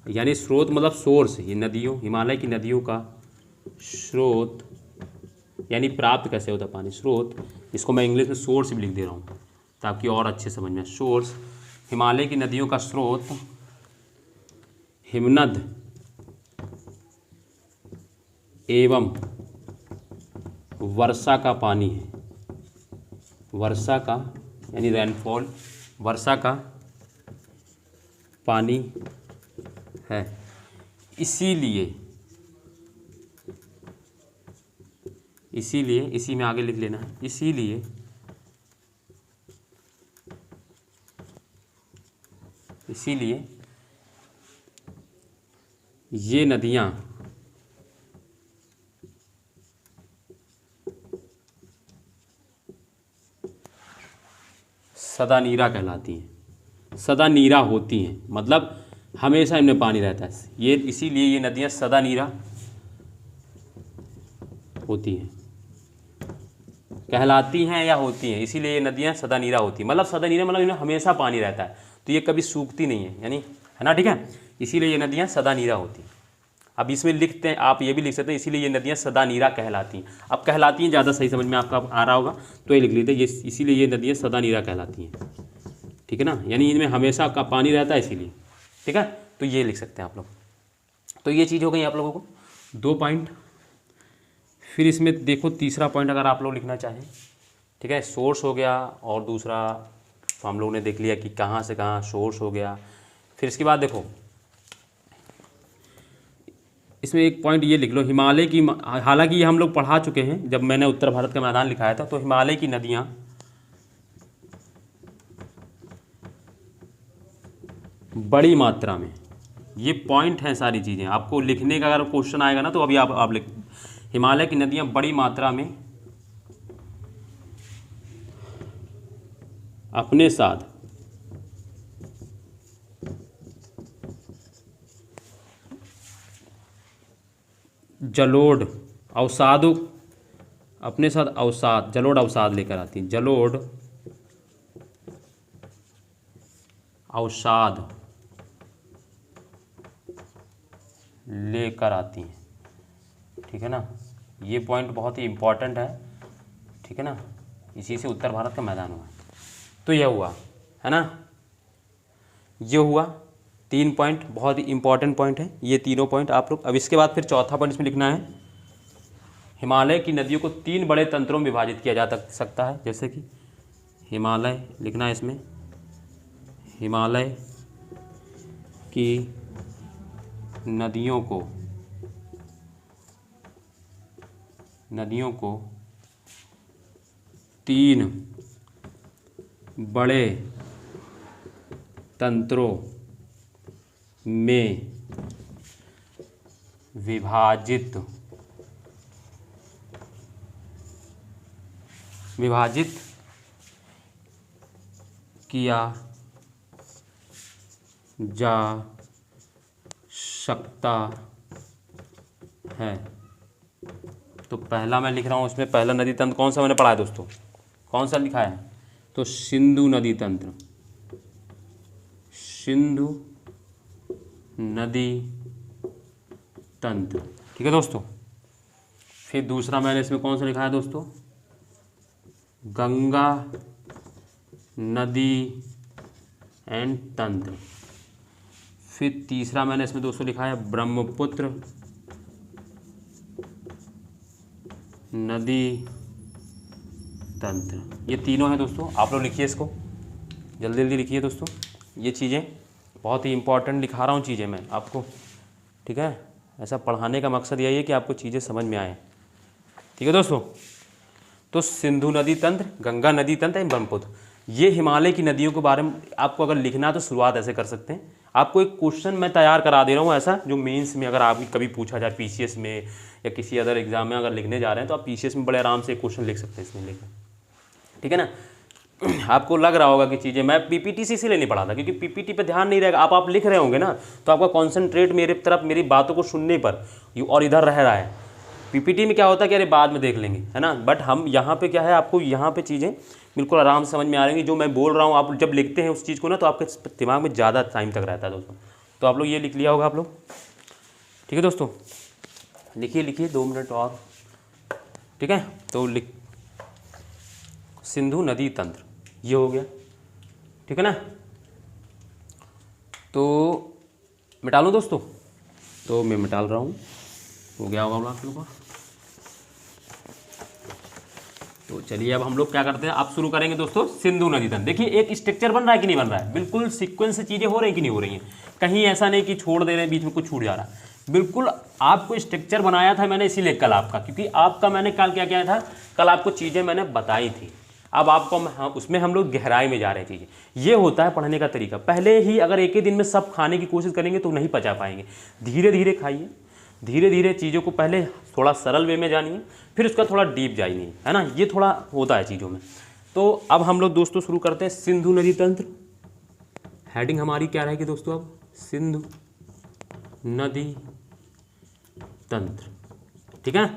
यानी स्रोत मतलब सोर्स, ये नदियों, हिमालय की नदियों का स्रोत यानी प्राप्त कैसे होता है पानी, स्रोत, इसको मैं इंग्लिश में सोर्स भी लिख दे रहा हूँ ताकि और अच्छे समझ में। सोर्स, हिमालय की नदियों का स्रोत हिमनद एवं वर्षा का पानी है, वर्षा का यानी रेनफॉल, वर्षा का पानी है। इसीलिए इसी में आगे लिख लेना है, इसीलिए ये नदियाँ सदा नीरा कहलाती हैं, सदा नीरा होती हैं, मतलब हमेशा इनमें पानी रहता है। ये इसीलिए ये नदियाँ सदा नीरा होती हैं, कहलाती हैं या होती हैं, इसीलिए ये नदियाँ सदा नीरा होती हैं, मतलब सदा नीरा मतलब इनमें हमेशा पानी रहता है, तो ये कभी सूखती नहीं है, यानी, है ना, ठीक है, इसीलिए ये नदियाँ सदा नीरा होती हैं। अब इसमें लिखते हैं, आप ये भी लिख सकते हैं, इसीलिए ये नदियाँ सदा नीरा कहलाती हैं। अब कहलाती हैं ज़्यादा सही समझ में आपका आ रहा होगा, तो ये लिख लीजिए, ये इसीलिए ये नदियाँ सदा नीरा कहलाती हैं, ठीक है ना, यानी इनमें हमेशा का पानी रहता है इसीलिए, ठीक है। तो ये लिख सकते हैं आप लोग। तो ये चीज़ हो गई आप लोगों को 2 पॉइंट। फिर इसमें देखो तीसरा पॉइंट अगर आप लोग लिखना चाहें, ठीक है, सोर्स हो गया, और दूसरा तो हम लोग ने देख लिया कि कहाँ से कहाँ सोर्स हो गया। फिर इसके बाद देखो इसमें एक पॉइंट ये लिख लो, हिमालय की, हालांकि ये हम लोग पढ़ा चुके हैं जब मैंने उत्तर भारत का मैदान लिखाया था, तो हिमालय की नदियाँ बड़ी मात्रा में, ये पॉइंट हैं सारी चीज़ें आपको लिखने का, अगर क्वेश्चन आएगा ना तो अभी आप लिख, हिमालय की नदियाँ बड़ी मात्रा में अपने साथ जलोढ़ अवसादों, अपने साथ अवसाद, जलोढ़ अवसाद लेकर आती हैं, जलोढ़ अवसाद लेकर आती हैं, ठीक है ना। ये पॉइंट बहुत ही इम्पोर्टेंट है, ठीक है ना, इसी से उत्तर भारत का मैदान हुआ। तो यह हुआ है ना, ये हुआ 3 पॉइंट, बहुत ही इंपॉर्टेंट पॉइंट है ये तीनों पॉइंट आप लोग। अब इसके बाद फिर चौथा पॉइंट इसमें लिखना है, हिमालय की नदियों को 3 बड़े तंत्रों में विभाजित किया जा सकता है, जैसे कि हिमालय लिखना है इसमें, हिमालय की नदियों को 3 बड़े तंत्रों में विभाजित किया जा सकता है। तो पहला मैं लिख रहा हूँ, उसमें पहला नदी तंत्र कौन सा मैंने पढ़ा है दोस्तों, कौन सा लिखा है, तो सिंधु नदी तंत्र, सिंधु नदी तंत्र, ठीक है दोस्तों। फिर दूसरा मैंने इसमें कौन सा लिखा है दोस्तों, गंगा नदी एंड तंत्र। फिर तीसरा मैंने इसमें दोस्तों लिखा है ब्रह्मपुत्र नदी तंत्र। ये तीनों हैं दोस्तों, आप लोग लिखिए इसको, जल्दी जल्दी लिखिए दोस्तों, ये चीज़ें बहुत ही इंपॉर्टेंट लिखा रहा हूँ चीज़ें मैं आपको, ठीक है। ऐसा पढ़ाने का मकसद यही है कि आपको चीज़ें समझ में आए, ठीक है दोस्तों। तो सिंधु नदी तंत्र, गंगा नदी तंत्र एवं ब्रह्मपुत्र, ये हिमालय की नदियों के बारे में आपको अगर लिखना है तो शुरुआत ऐसे कर सकते हैं। आपको एक क्वेश्चन मैं तैयार करा दे रहा हूँ ऐसा, जो मेंस में अगर आप कभी पूछा जाए पीसीएस में या किसी अदर एग्जाम में अगर लिखने जा रहे हैं, तो आप पीसीएस में बड़े आराम से एक क्वेश्चन लिख सकते हैं इसमें लेकर, ठीक है ना। आपको लग रहा होगा कि चीज़ें, मैं पीपीटी से इसीलिए नहीं पढ़ा था क्योंकि पीपीटी पे ध्यान नहीं रहेगा, आप लिख रहे होंगे ना, तो आपका कॉन्सेंट्रेट मेरे तरफ, मेरी बातों को सुनने पर और इधर रह रहा है। पीपीटी में क्या होता है कि अरे बाद में देख लेंगे, है ना, बट हम यहाँ पे क्या है, आपको यहाँ पे चीज़ें बिल्कुल आराम से समझ में आ रही हैं। जो मैं बोल रहा हूँ आप जब लिखते हैं उस चीज़ को ना, तो आपके दिमाग में ज़्यादा टाइम तक रहता है दोस्तों। तो आप लोग ये लिख लिया होगा आप लोग, ठीक है दोस्तों, लिखिए 2 मिनट और, ठीक है। तो सिंधु नदी तंत्र ये हो गया, ठीक है ना। तो मिटा लूँ दोस्तों, तो मैं मिटाल रहा हूँ, हो गया होगा आप लोगों का। तो चलिए अब हम लोग क्या करते हैं, आप शुरू करेंगे दोस्तों सिंधु नदी तंत्र। देखिए एक स्ट्रक्चर बन रहा है कि नहीं बन रहा है, बिल्कुल सीक्वेंस से चीज़ें हो रही हैं कि नहीं हो रही हैं, कहीं ऐसा नहीं कि छोड़ दे रहे हैं, बीच में कुछ छूट जा रहा है। बिल्कुल आपको स्ट्रक्चर बनाया था मैंने इसीलिए कल आपका, क्योंकि आपका मैंने कल क्या किया था, कल आपको चीज़ें मैंने बताई थी। अब आपको उसमें हम लोग गहराई में जा रहे हैं चीज़ें। ये होता है पढ़ने का तरीका, पहले ही अगर एक ही दिन में सब खाने की कोशिश करेंगे तो नहीं पचा पाएंगे। धीरे धीरे खाइए, धीरे धीरे चीज़ों को पहले थोड़ा सरल वे में जानिए, फिर उसका थोड़ा डीप जाइए, है ना, ये थोड़ा होता है चीज़ों में। तो अब हम लोग दोस्तों शुरू करते हैं सिंधु नदी तंत्र। हेडिंग हमारी क्या रहेगी दोस्तों, अब सिंधु नदी तंत्र, ठीक है।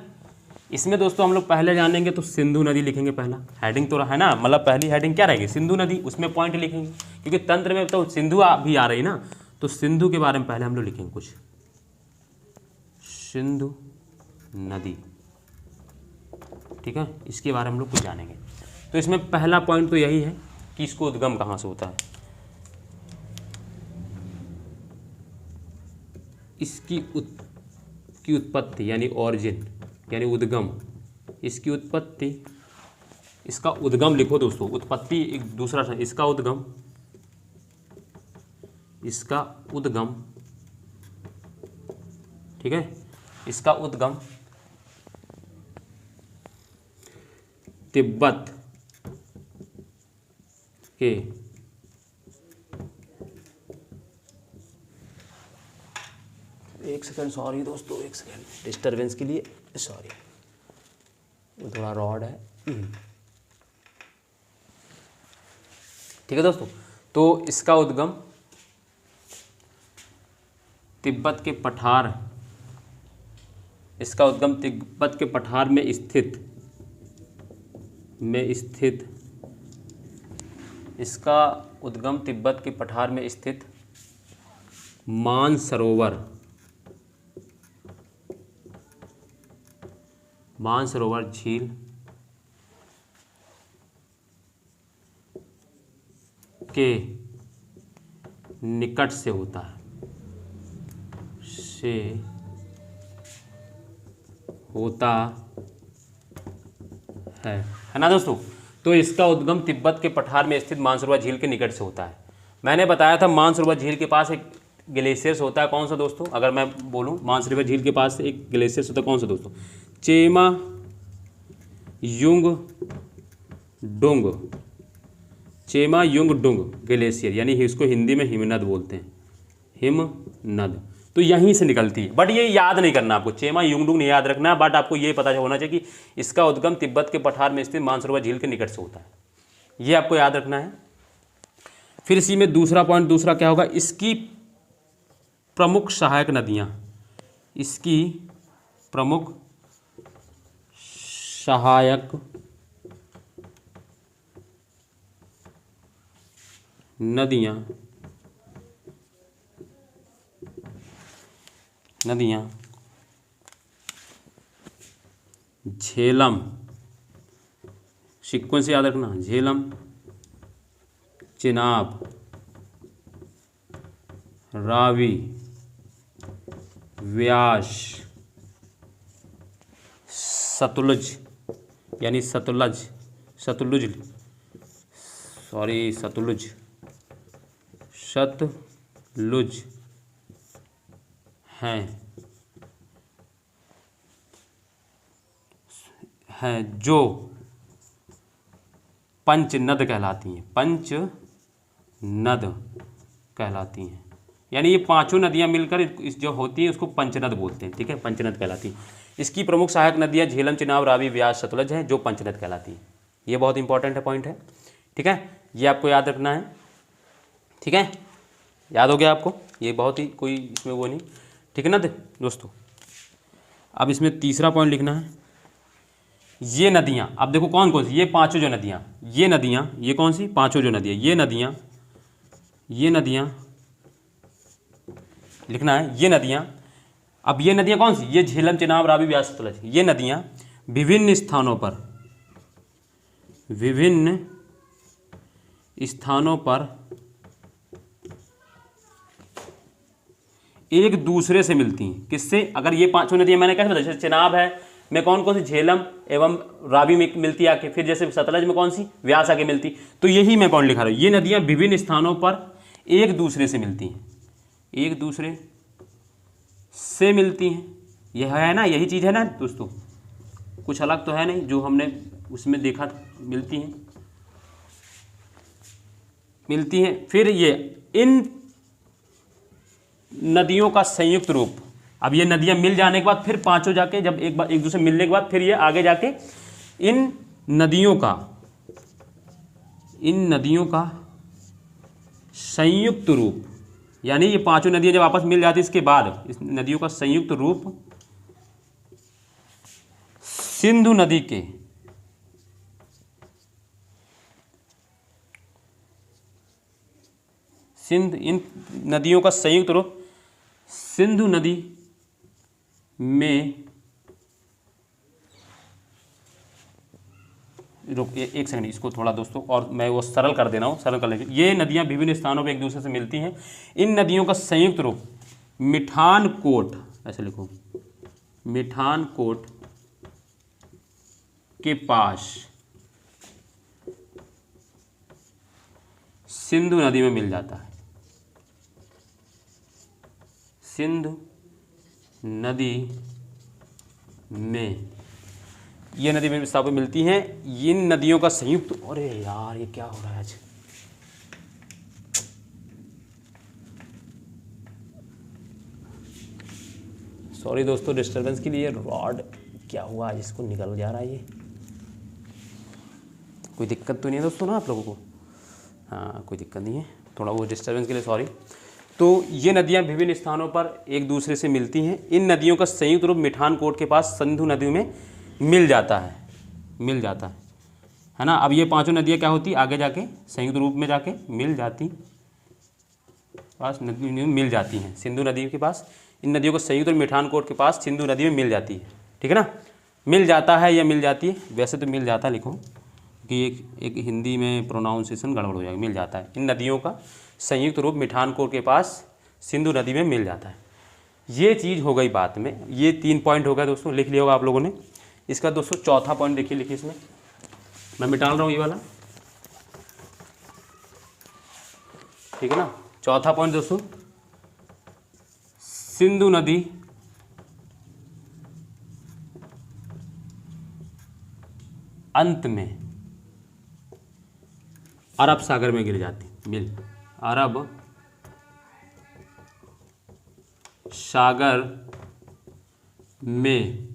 इसमें दोस्तों हम लोग पहले जानेंगे तो सिंधु नदी लिखेंगे, पहला हेडिंग तो है ना, मतलब पहली हेडिंग क्या रहेगी, सिंधु नदी, उसमें पॉइंट लिखेंगे क्योंकि तंत्र में तो सिंधु भी आ रही ना, तो सिंधु के बारे में पहले हम लोग लिखेंगे कुछ, सिंधु नदी। ठीक है, इसके बारे में हम लोग कुछ जानेंगे। तो इसमें पहला पॉइंट तो यही है कि इसको उद्गम कहाँ से होता है। इसकी उत्पत्ति यानी ऑरिजिन यानी उद्गम, इसकी उत्पत्ति, इसका उद्गम लिखो दोस्तों, उत्पत्ति एक दूसरा है, इसका उद्गम, इसका उद्गम, ठीक है, इसका उद्गम तिब्बत के एक सेकंड, सॉरी दोस्तों, एक सेकंड डिस्टरबेंस के लिए सॉरी, वो थोड़ा रॉड है। ठीक है दोस्तों, तो इसका उद्गम तिब्बत के पठार, इसका उद्गम तिब्बत के पठार में स्थित इसका उद्गम तिब्बत के पठार में स्थित मानसरोवर झील के निकट से होता है ना दोस्तों। तो इसका उद्गम तिब्बत के पठार में स्थित मानसरोवर झील के निकट से होता है। मैंने बताया था मानसरोवर झील के पास एक ग्लेशियर्स होता है, कौन सा दोस्तों, अगर मैं बोलूं मानसरोवर झील के पास एक ग्लेशियर्स होता है, कौन सा दोस्तों, चेमा युंग डुंग ग्लेशियर, यानी इसको हिंदी में हिमनद बोलते हैं, हिमनद। तो यहीं से निकलती है, बट ये याद नहीं करना आपको, चेमा युंगडुंग नहीं याद रखना, बट आपको ये पता होना चाहिए कि इसका उद्गम तिब्बत के पठार में स्थित मानसरोवर झील के निकट से होता है, ये आपको याद रखना है। फिर इसी में दूसरा पॉइंट, दूसरा क्या होगा, इसकी प्रमुख सहायक नदियाँ, इसकी प्रमुख सहायक नदियाँ झेलम, सीक्वेंस याद रखना, झेलम, चिनाब, रावी, व्यास, सतलुज यानी सतलुज हैं जो पंचनद कहलाती हैं, यानी ये पांचों नदियां मिलकर इस जो होती हैं उसको पंचनद बोलते हैं। ठीक है, पंचनद कहलाती हैं। इसकी प्रमुख सहायक नदियां झेलम, चिनाब, रावी, व्यास, सतलुज हैं जो पंचनद कहलाती हैं। ये बहुत इंपॉर्टेंट है, पॉइंट है। ठीक है, ये आपको याद रखना है। ठीक है, याद हो गया आपको, ये बहुत ही कोई इसमें वो नहीं। ठीक है ना दोस्तों। अब इसमें तीसरा पॉइंट लिखना है, ये नदियाँ, अब देखो कौन कौन सी, ये पांचों जो नदियाँ, ये कौन सी पांचों जो नदियाँ, ये नदियाँ लिखना है, ये नदियाँ। अब ये नदियाँ कौन सी, ये झेलम, चिनाब, रावी, व्यास, सतलुज, ये नदियाँ विभिन्न स्थानों पर एक दूसरे से मिलती हैं। किससे, अगर ये पांचों नदियाँ मैंने कैसे बताया, जैसे चिनाब है में कौन कौन सी, झेलम एवं रावी में मिलती आके, फिर जैसे सतलज में कौन सी, व्यास आके मिलती। तो यही मैं पॉइंट लिखा रहा हूँ, ये नदियाँ विभिन्न स्थानों पर एक दूसरे से मिलती हैं, यह है ना, यही चीज़ है ना दोस्तों, कुछ अलग तो है नहीं जो हमने उसमें देखा, मिलती हैं। फिर ये इन नदियों का संयुक्त रूप, अब ये नदियां मिल जाने के बाद फिर पांचों जाके जब एक बार एक दूसरे मिलने के बाद फिर ये आगे जाके इन नदियों का संयुक्त रूप, यानी ये पांचों नदियां जब आपस मिल जाती इसके बाद इस नदियों का संयुक्त रूप सिंधु नदी के इन नदियों का संयुक्त रूप सिंधु नदी में, एक सेकंड, इसको थोड़ा दोस्तों और मैं वो सरल कर दे रहा हूँ, सरल कर लेंगे। ये नदियाँ विभिन्न स्थानों पर एक दूसरे से मिलती हैं। इन नदियों का संयुक्त रूप मिठानकोट, ऐसे लिखो, मिठानकोट के पास सिंधु नदी में मिल जाता है। सिंधु नदी में, ये नदी में स्थान पर मिलती हैं। इन नदियों का संयुक्त, अरे यार ये क्या हो रहा है आज, सॉरी दोस्तों डिस्टर्बेंस के लिए। रॉड क्या हुआ आज, इसको निकल जा रहा है ये, कोई दिक्कत तो नहीं है दोस्तों ना आप लोगों को? हाँ कोई दिक्कत नहीं है, थोड़ा वो डिस्टर्बेंस के लिए सॉरी। तो ये नदियाँ विभिन्न स्थानों पर एक दूसरे से मिलती हैं। इन नदियों का संयुक्त रूप मिठानकोट के पास सिंधु नदी में मिल जाता है, मिल जाता है ना। अब ये पांचों नदियाँ क्या होती, आगे जाके संयुक्त रूप में जाके मिल जाती, पास नदी में मिल जाती हैं सिंधु नदी के पास। इन नदियों का संयुक्त रूप मिठानकोट के पास सिंधु नदी में मिल जाती है, ठीक है ना। मिल जाता है या मिल जाती है, वैसे तो मिल जाता लिखो कि एक हिंदी में प्रोनाउंसिएशन गड़बड़ हो जाएगा, मिल जाता है। इन नदियों का संयुक्त रूप मिठानकोट के पास सिंधु नदी में मिल जाता है। ये चीज़ हो गई बात में, ये 3 पॉइंट हो गया दोस्तों, लिख लिया होगा आप लोगों ने। इसका दोस्तों चौथा पॉइंट देखिए, लिखिए इसमें, मैं मिटा रहा हूँ ये वाला, ठीक है ना। चौथा पॉइंट दोस्तों, सिंधु नदी अंत में अरब सागर में गिर जाती, मिल अरब सागर में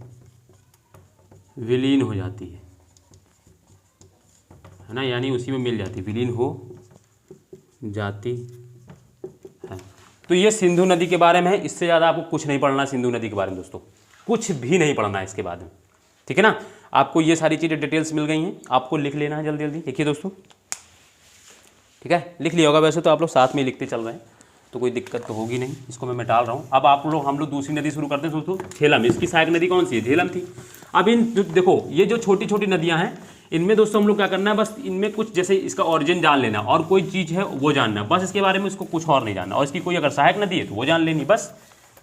विलीन हो जाती है ना, यानी उसी में मिल जाती, विलीन हो जाती है। तो ये सिंधु नदी के बारे में है, इससे ज़्यादा आपको कुछ नहीं पढ़ना है सिंधु नदी के बारे में दोस्तों, कुछ भी नहीं पढ़ना है इसके बाद में, ठीक है ना। आपको ये सारी चीज़ें डिटेल्स मिल गई हैं, आपको लिख लेना है जल्दी जल्दी, लिखिए दोस्तों, ठीक है। लिख लिया होगा वैसे तो आप लोग साथ में लिखते चल रहे हैं, तो कोई दिक्कत तो होगी नहीं। इसको मैं डाल रहा हूँ। अब हम लोग दूसरी नदी शुरू करते हैं दोस्तों, झेलम। इसकी सहायक नदी कौन सी है, झेलम थी। अब देखो ये जो छोटी छोटी नदियाँ हैं, इनमें दोस्तों हम लोग क्या करना है, बस इनमें कुछ जैसे इसका ऑरिजिन जान लेना और कोई चीज़ है वो जानना, बस इसके बारे में, इसको कुछ और नहीं जानना। और इसकी कोई अगर सहायक नदी है तो वो जान लेनी बस,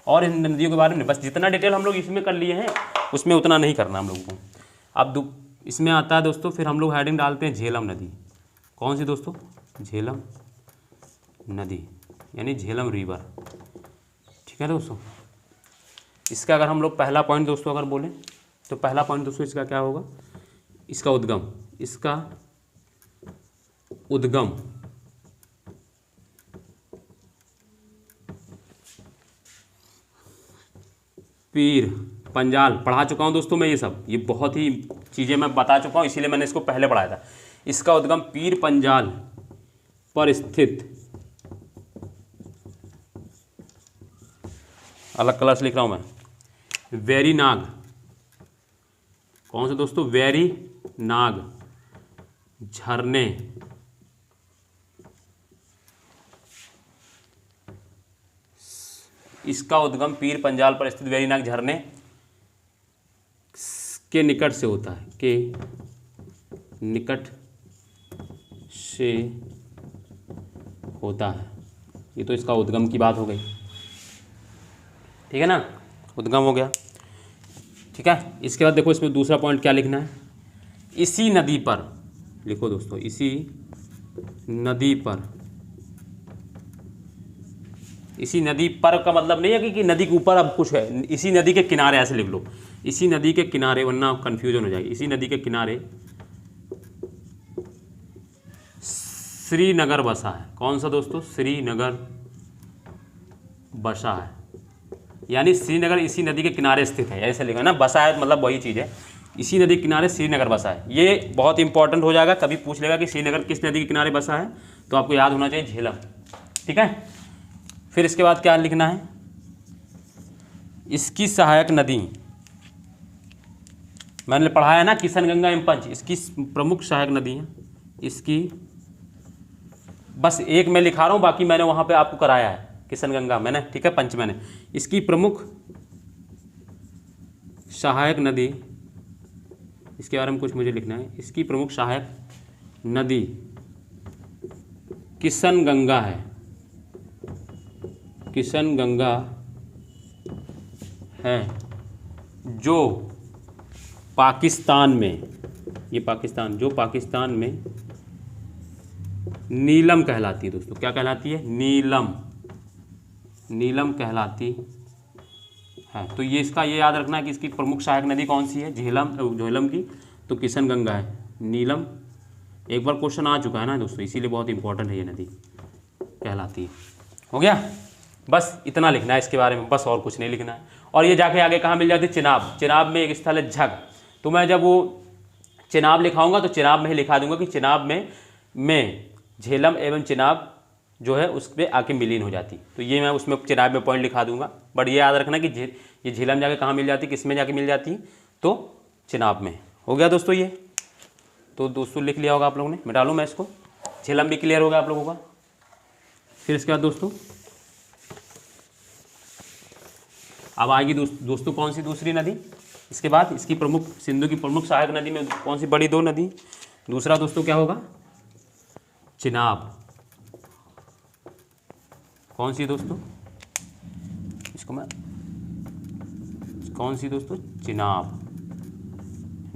और इन नदियों के बारे में बस जितना डिटेल हम लोग इसमें कर लिए हैं उसमें उतना नहीं करना हम लोगों को। अब इसमें आता है दोस्तों, फिर हम लोग हेडिंग डालते हैं झेलम नदी। कौन सी दोस्तों, झेलम नदी, यानी झेलम रिवर, ठीक है दोस्तों। इसका अगर हम लोग पहला पॉइंट दोस्तों अगर बोलें तो पहला पॉइंट दोस्तों इसका क्या होगा, इसका उद्गम, इसका उद्गम पीर पंजाल। पढ़ा चुका हूँ दोस्तों मैं ये सब, ये बहुत ही चीज़ें मैं बता चुका हूँ, इसीलिए मैंने इसको पहले पढ़ाया था। इसका उद्गम पीर पंजाल पर स्थित, अलग कलर से लिख रहा हूँ मैं, वेरीनाग। कौन से दोस्तों, वेरीनाग झरने इसका उद्गम पीर पंजाल पर स्थित वेरीनाग झरने के निकट से होता है, के निकट से होता है। ये तो इसका उद्गम की बात हो गई, ठीक है ना, उद्गम हो गया, ठीक है। इसके बाद देखो इसमें दूसरा पॉइंट क्या लिखना है, इसी नदी पर लिखो दोस्तों, इसी नदी पर। इसी नदी पर का मतलब नहीं है कि नदी के ऊपर अब कुछ है, इसी नदी के किनारे, ऐसे लिख लो, इसी नदी के किनारे, वरना कंफ्यूजन हो जाएगी। इसी नदी के किनारे श्रीनगर बसा है। कौन सा दोस्तों, श्रीनगर बसा है, यानी श्रीनगर इसी नदी के किनारे स्थित है, ऐसे लिखा ना, बसा है मतलब वही चीज़ है, इसी नदी के किनारे श्रीनगर बसा है। ये बहुत इंपॉर्टेंट हो जाएगा, कभी पूछ लेगा कि श्रीनगर किस नदी के किनारे बसा है, तो आपको याद होना चाहिए झेलम, ठीक है। फिर इसके बाद क्या लिखना है, इसकी सहायक नदी, मैंने पढ़ा है ना, किशन गंगा एवं पंच, इसकी प्रमुख सहायक नदी है, इसकी, बस एक मैं लिखा रहा हूँ, बाकी मैंने वहाँ पे आपको कराया है, किशन गंगा मैंने, ठीक है, पंच मैंने। इसकी प्रमुख सहायक नदी, इसके बारे में कुछ मुझे लिखना है। इसकी प्रमुख सहायक नदी किशन गंगा है, किशन गंगा है, जो पाकिस्तान में, ये पाकिस्तान, जो पाकिस्तान में नीलम कहलाती है दोस्तों। क्या कहलाती है? नीलम, नीलम कहलाती है। तो ये इसका ये याद रखना है कि इसकी प्रमुख सहायक नदी कौन सी है? झेलम की, तो किशन गंगा है। नीलम एक बार क्वेश्चन आ चुका है ना दोस्तों, इसीलिए बहुत इंपॉर्टेंट है ये नदी कहलाती है। हो गया? बस इतना लिखना है इसके बारे में, बस और कुछ नहीं लिखना है। और ये जाके आगे कहाँ मिल जाती है? चिनाब। चिनाब में एक स्थल है झग। तो मैं जब वो चिनाब लिखाऊंगा तो चिनाब में ही लिखा दूंगा कि चिनाब में झेलम एवं चिनाब जो है उस पर आके विलीन हो जाती। तो ये मैं उसमें चिनाब में पॉइंट लिखा दूंगा। बट ये याद रखना कि ये झेलम जाके कहाँ मिल जाती, किस में जाके मिल जाती? तो चिनाब में। हो गया दोस्तों ये? तो दोस्तों लिख लिया होगा आप लोगों ने, मिटा लूँ मैं इसको। झेलम भी क्लियर हो गया आप लोगों का। फिर इसके बाद दोस्तों अब आएगी दोस्तों कौन सी दूसरी नदी इसके बाद? इसकी प्रमुख, सिंधु की प्रमुख सहायक नदी में कौन सी बड़ी दो नदी? दूसरा दोस्तों क्या होगा? चिनाब। कौन सी दोस्तों? इसको मैं, कौन सी दोस्तों? चिनाब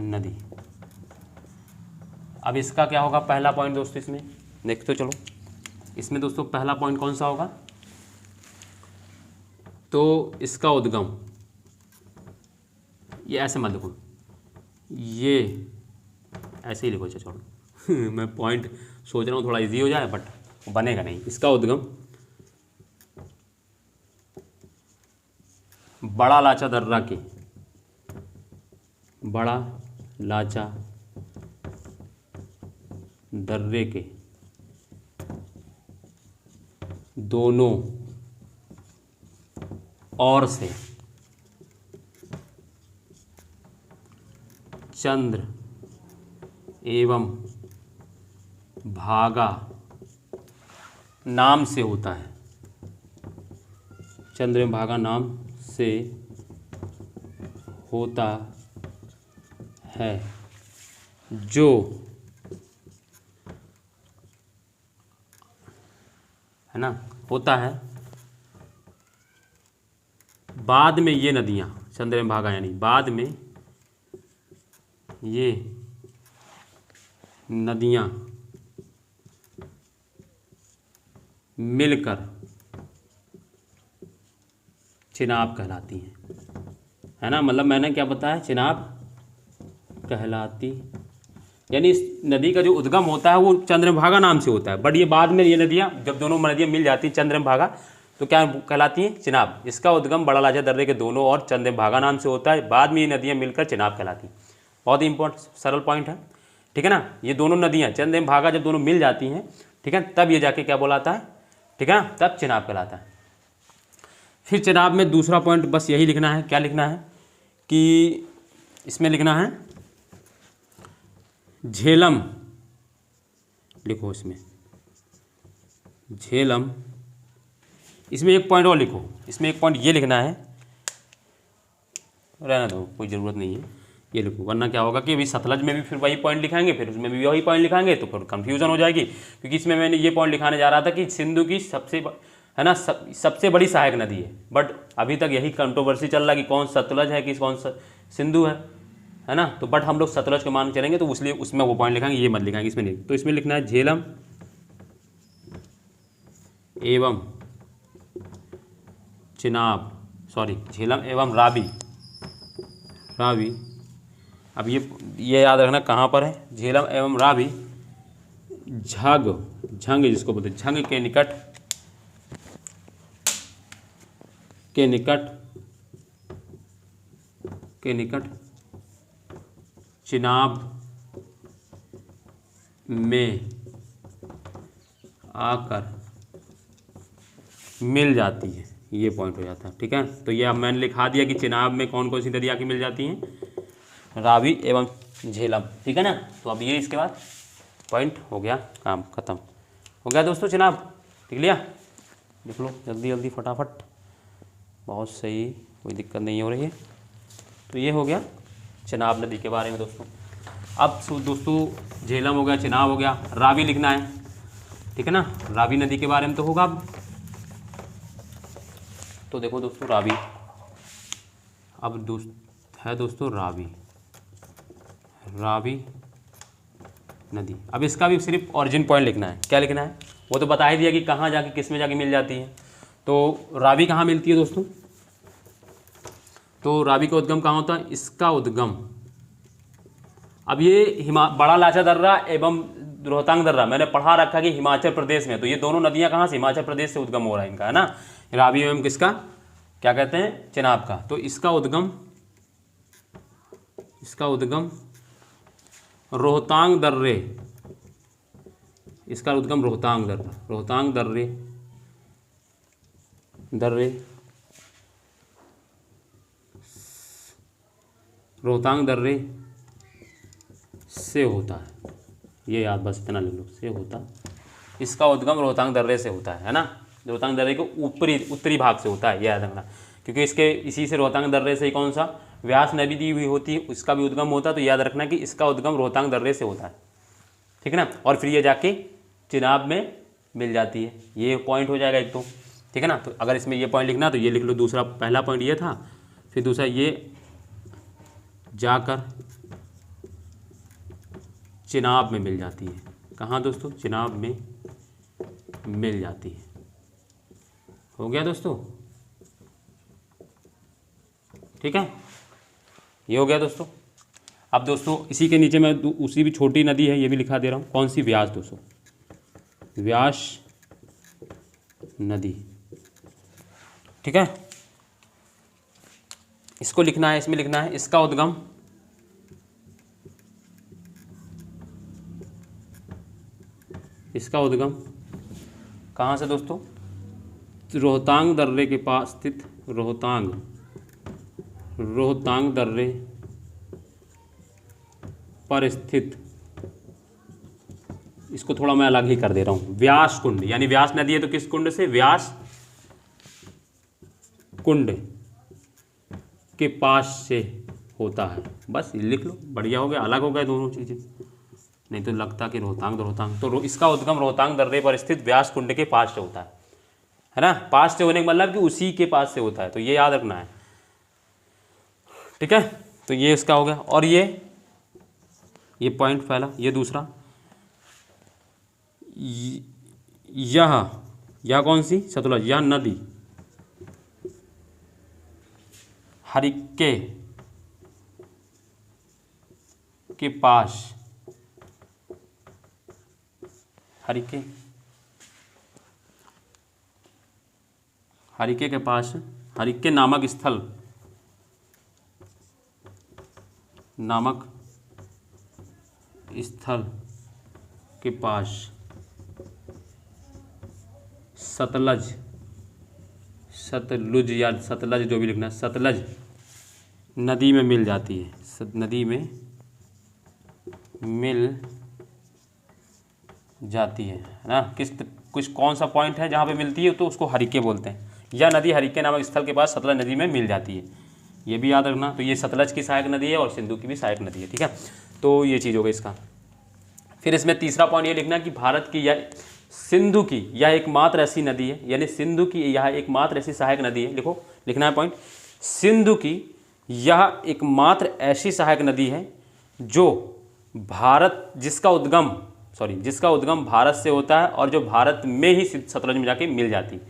नदी। अब इसका क्या होगा पहला पॉइंट दोस्तों? इसमें देखते तो चलो, इसमें दोस्तों पहला पॉइंट कौन सा होगा? तो इसका उद्गम, ये ऐसे मत लिखो, ये ऐसे ही लिखो। अच्छा छोड़ो मैं पॉइंट सोच रहा हूँ थोड़ा इजी हो जाए, बट बनेगा नहीं। इसका उद्गम बड़ा लाचा दर्रा के, बड़ा लाचा दर्रे के दोनों ओर से चंद्र एवं भागा नाम से होता है। चंद्र एवं भागा नाम से होता है, जो है ना होता है। बाद में ये नदियाँ, चंद्र एवं भागा यानी बाद में ये नदियाँ मिलकर चिनाब कहलाती हैं, है ना। मतलब मैंने क्या बताया? चिनाब कहलाती, यानी इस नदी का जो उद्गम होता है वो चंद्रभागा नाम से होता है। बट ये बाद में ये नदियाँ, जब दोनों नदियाँ मिल जाती हैं चंद्रभागा, तो क्या कहलाती हैं? चिनाब। इसका उद्गम बड़ा लाचा दर्रे के दोनों ओर चंद्रभागा नाम से होता है, बाद में ये नदियाँ मिलकर चिनाब कहलाती हैं। बहुत ही इंपॉर्टेंट सरल पॉइंट है, ठीक है ना। ये दोनों नदियाँ चंद्रभागा जब दोनों मिल जाती हैं, ठीक है, तब ये जाके क्या बोलाता है? ठीक है ना, तब चिनाब कहलाता है। फिर चिनाब में दूसरा पॉइंट बस यही लिखना है। क्या लिखना है? कि इसमें लिखना है झेलम, लिखो इसमें झेलम। इसमें एक पॉइंट और लिखो, इसमें एक पॉइंट ये लिखना है, रहना दो कोई ज़रूरत नहीं है, ये लिखो, वरना क्या होगा कि अभी सतलज में भी फिर वही पॉइंट लिखाएंगे, फिर उसमें भी वही पॉइंट लिखाएंगे, तो फिर कंफ्यूजन हो जाएगी। क्योंकि इसमें मैंने ये पॉइंट लिखाने जा रहा था कि सिंधु की सबसे, है ना, सबसे बड़ी सहायक नदी है। बट अभी तक यही कंट्रोवर्सी चल रहा है कि कौन सतलज है कि कौन सिंधु है ना। तो बट हम लोग सतलज को मान चलेंगे, तो इसलिए उसमें वो पॉइंट लिखाएंगे, ये मत लिखाएंगे इसमें नहीं। तो इसमें लिखना है झेलम एवं चिनाब, सॉरी झेलम एवं रावी। रावी, अब ये याद रखना कहाँ पर है? झेलम एवं रावी झंग जिसको बोलते हैं, झंग के निकट चिनाब में आकर मिल जाती है, ये पॉइंट हो जाता है, ठीक है। तो ये अब मैंने लिखा दिया कि चिनाब में कौन कौन सी नदी आके मिल जाती हैं? रावी एवं झेलम, ठीक है ना। तो अब ये इसके बाद पॉइंट हो गया, काम खत्म हो गया दोस्तों। चिनाब लिख लिया? लिख लो जल्दी जल्दी फटाफट, बहुत सही, कोई दिक्कत नहीं हो रही है। तो ये हो गया चिनाब नदी के बारे में दोस्तों। अब दोस्तों झेलम हो गया, चिनाब हो गया, रावी लिखना है, ठीक है ना। रावी नदी के बारे में तो होगा अब। तो देखो दोस्तों रावी, अब दोस्तों रावी नदी। अब इसका भी सिर्फ ऑरिजिन पॉइंट लिखना है। क्या लिखना है, वो तो बता ही दिया कि कहाँ जाके किस में जाके मिल जाती है। तो रावी कहाँ मिलती है दोस्तों, तो रावी का उद्गम कहाँ होता है, इसका उद्गम, अब ये बड़ा लाचा दर्रा एवं रोहतांग दर्रा मैंने पढ़ा रखा कि हिमाचल प्रदेश में, तो ये दोनों नदियाँ कहाँ से, हिमाचल प्रदेश से उद्गम हो रहा है इनका, है ना। रावी एवं किसका, क्या कहते हैं, चिनाब का। तो इसका उद्गम रोहतांग दर्रे, इसका उद्गम रोहतांग दर्रे से होता है। ये याद बस इतना ले लो, से होता, इसका उद्गम रोहतांग दर्रे से होता है ना। रोहतांग दर्रे के उत्तरी भाग से होता है, ये याद रखना, क्योंकि इसी से रोहतांग दर्रे से कौन सा व्यास नदी भी होती है, उसका भी उद्गम होता है। तो याद रखना कि इसका उद्गम रोहतांग दर्रे से होता है, ठीक है ना। और फिर ये जाके चिनाब में मिल जाती है, ये पॉइंट हो जाएगा एक तो, ठीक है ना। तो अगर इसमें ये पॉइंट लिखना तो ये लिख लो, दूसरा पहला पॉइंट ये था, फिर दूसरा ये जाकर चिनाब में मिल जाती है। कहाँ दोस्तों, चिनाब में मिल जाती है। हो गया दोस्तों, ठीक है, ये हो गया दोस्तों। अब दोस्तों इसी के नीचे मैं उसी भी छोटी नदी है ये भी लिखा दे रहा हूँ, कौन सी, व्यास दोस्तों, व्यास नदी, ठीक है। इसको लिखना है, इसमें लिखना है इसका उद्गम कहाँ से दोस्तों, रोहतांग दर्रे के पास स्थित रोहतांग दर्रे पर स्थित, इसको थोड़ा मैं अलग ही कर दे रहा हूँ, व्यास कुंड, यानी व्यास नदी है तो किस कुंड से, व्यास कुंड के पास से होता है। बस लिख लो, बढ़िया हो गया, अलग हो गया दोनों चीज़ें, नहीं तो लगता कि रोहतांग। तो इसका उद्गम रोहतांग दर्रे पर स्थित व्यास कुंड के पास से होता है ना। पास से होने का मतलब कि उसी के पास से होता है, तो ये याद रखना है, ठीक है। तो ये इसका हो गया। और ये पॉइंट पहला, ये दूसरा, यह कौन सी, सतलज, यह नदी हरिक्के के पास, हरिके के पास, हरिके नामक स्थल के पास सतलज या सतलज जो भी लिखना है, सतलज नदी में मिल जाती है, नदी में मिल जाती है ना। कुछ कौन सा पॉइंट है जहाँ पे मिलती है, तो उसको हरिके बोलते हैं। यह नदी हरिके नामक स्थल के पास सतलज नदी में मिल जाती है, ये भी याद रखना। तो ये सतलज की सहायक नदी है और सिंधु की भी सहायक नदी है, ठीक है। तो ये चीज़ हो गई इसका। फिर इसमें तीसरा पॉइंट ये लिखना कि भारत की यह सिंधु की यह एकमात्र ऐसी नदी है, यानी सिंधु की यह एकमात्र ऐसी सहायक नदी है। लिखो, लिखना है पॉइंट, सिंधु की यह एकमात्र ऐसी सहायक नदी है जो जिसका उद्गम भारत से होता है और जो भारत में ही सतलज में जाके मिल जाती है।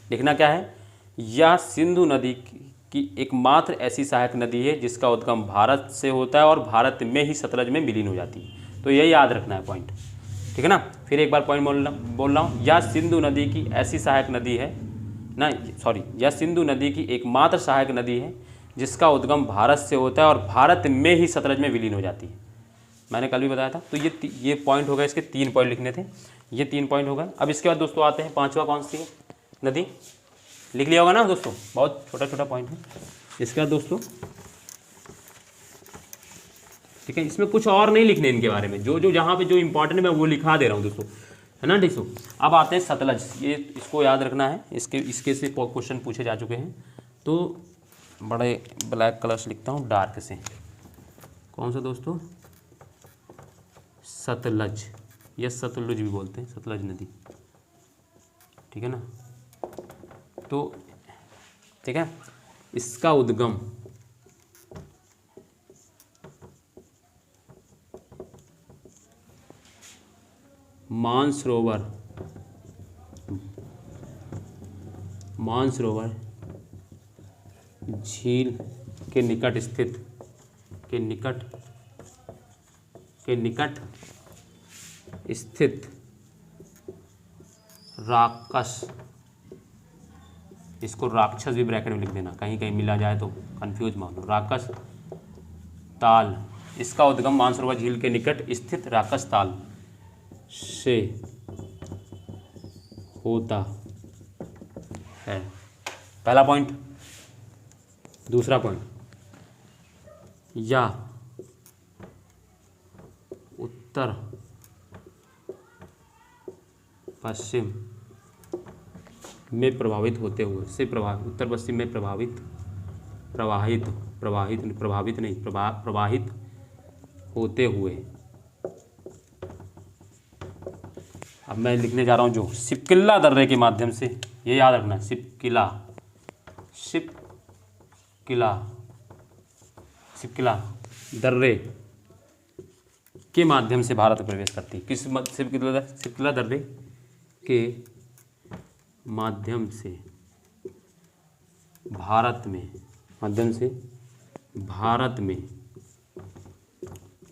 लिखना क्या है, यह सिंधु नदी की एकमात्र ऐसी सहायक नदी है जिसका उद्गम भारत से होता है और भारत में ही सतलज में विलीन हो जाती है। तो यही याद रखना है पॉइंट, ठीक है ना। फिर एक बार पॉइंट बोल रहा हूँ, यह सिंधु नदी की ऐसी सहायक नदी है ना, यह सिंधु नदी की एकमात्र सहायक नदी है जिसका उद्गम भारत से होता है और भारत में ही सतलज में विलीन हो जाती है। मैंने कल भी बताया था। तो ये पॉइंट हो गए, इसके 3 पॉइंट लिखने थे, ये 3 पॉइंट हो गए। अब इसके बाद दोस्तों आते हैं 5वां, कौन सी है नदी, लिख लिया होगा ना दोस्तों, बहुत छोटा छोटा पॉइंट है। इसके बाद दोस्तों, ठीक है, इसमें कुछ और नहीं लिखने इनके बारे में, जो जहाँ पे जो इंपॉर्टेंट मैं वो लिखा दे रहा हूँ दोस्तों, है ना दोस्तों। अब आते हैं सतलज, ये इसको याद रखना है, इसके से क्वेश्चन पूछे जा चुके हैं। तो बड़े ब्लैक कलर से लिखता हूँ, डार्क से। कौन सा दोस्तों? सतलज, या सतलुज भी बोलते हैं, सतलज नदी, ठीक है ना। तो ठीक है, इसका उद्गम मानसरोवर झील के निकट स्थित राक्षस, इसको राक्षस भी ब्रैकेट में लिख देना, कहीं कहीं मिला जाए तो कंफ्यूज मत हो। राक्षस ताल, इसका उद्गम मानसरोवर झील के निकट स्थित राक्षस ताल से होता है। पहला पॉइंट। दूसरा पॉइंट, या उत्तर पश्चिम में प्रभावित होते हुए, उत्तर पश्चिम में प्रवाहित होते हुए। अब मैं लिखने जा रहा हूँ जो सिपकिला दर्रे के माध्यम से, ये याद रखना है, सिपकिला दर्रे के माध्यम से भारत में प्रवेश करती है। किस सिपकिला दर्रे के माध्यम से भारत में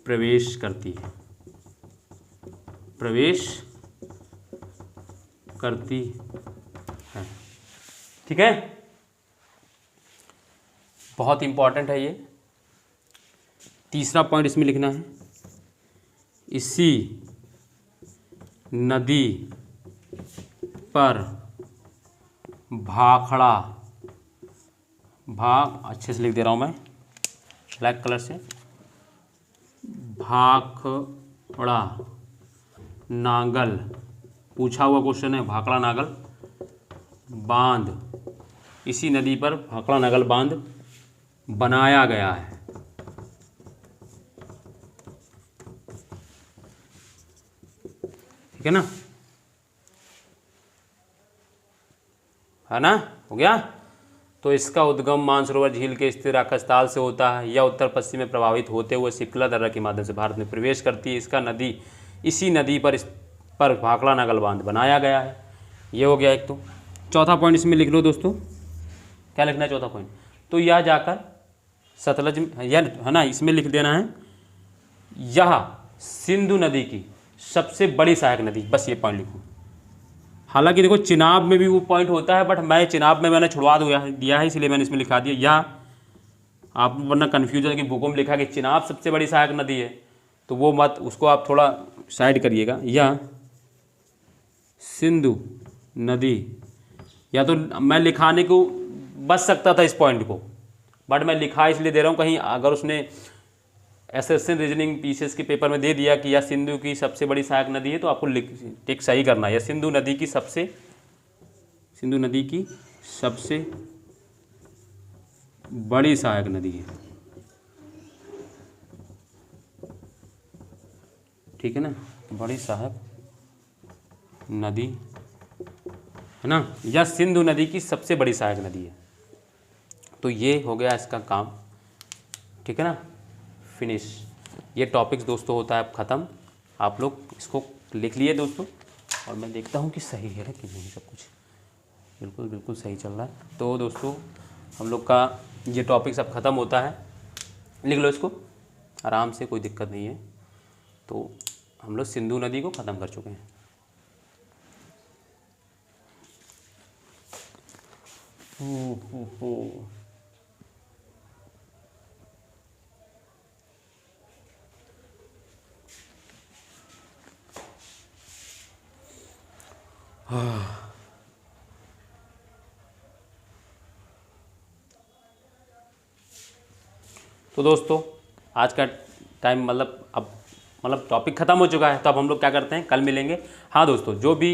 प्रवेश करती है, ठीक है। बहुत इंपॉर्टेंट है ये। तीसरा पॉइंट इसमें लिखना है, इसी नदी पर अच्छे से लिख दे रहा हूँ मैं ब्लैक कलर से, भाखड़ा नागल, पूछा हुआ क्वेश्चन है, भाखड़ा नागल बांध, इसी नदी पर भाखड़ा नागल बांध बनाया गया है। ठीक है ना, हो गया। तो इसका उद्गम मानसरोवर झील के स्थित राक्षस ताल से होता है, या उत्तर पश्चिम में प्रभावित होते हुए सिपकिला दर्रा के माध्यम से भारत में प्रवेश करती है। इसका इसी नदी पर भाखड़ा नागल बांध बनाया गया है। ये हो गया एक। तो चौथा पॉइंट इसमें लिख लो दोस्तों, क्या लिखना है चौथा पॉइंट? तो यह जाकर सतलज, है ना, इसमें लिख देना है, यह सिंधु नदी की सबसे बड़ी सहायक नदी, बस ये पॉइंट लिखो। हालांकि देखो चिनाब में भी वो पॉइंट होता है, बट मैंने छुड़वा दिया है, इसलिए मैंने इसमें लिखा दिया। या आप वरना कन्फ्यूज है कि बुकों में लिखा कि चिनाब सबसे बड़ी सहायक नदी है, तो वो मत, उसको आप थोड़ा साइड करिएगा। या सिंधु नदी, या तो मैं लिखाने को बच सकता था इस पॉइंट को, बट मैं लिखा इसलिए दे रहा हूँ, कहीं अगर उसने एसएससी रीजनिंग पीसीएस के पेपर में दे दिया कि यह सिंधु की सबसे बड़ी सहायक नदी है, तो आपको टिक सही करना है, यह सिंधु नदी की सबसे बड़ी सहायक नदी है। ठीक है ना, बड़ी सहायक नदी है ना, यह सिंधु नदी की सबसे बड़ी सहायक नदी है। तो ये हो गया इसका काम, ठीक है ना, फिनिश। ये टॉपिक्स दोस्तों होता है अब ख़त्म। आप लोग इसको लिख लिए दोस्तों, और मैं देखता हूँ कि सही है कि नहीं, सब कुछ बिल्कुल सही चल रहा है। तो दोस्तों हम लोग का ये टॉपिक्स अब ख़त्म होता है, लिख लो इसको आराम से, कोई दिक्कत नहीं है। तो हम लोग सिंधु नदी को ख़त्म कर चुके हैं। तो दोस्तों आज का टाइम मतलब टॉपिक ख़त्म हो चुका है, तो अब हम लोग क्या करते हैं, कल मिलेंगे। हाँ दोस्तों, जो भी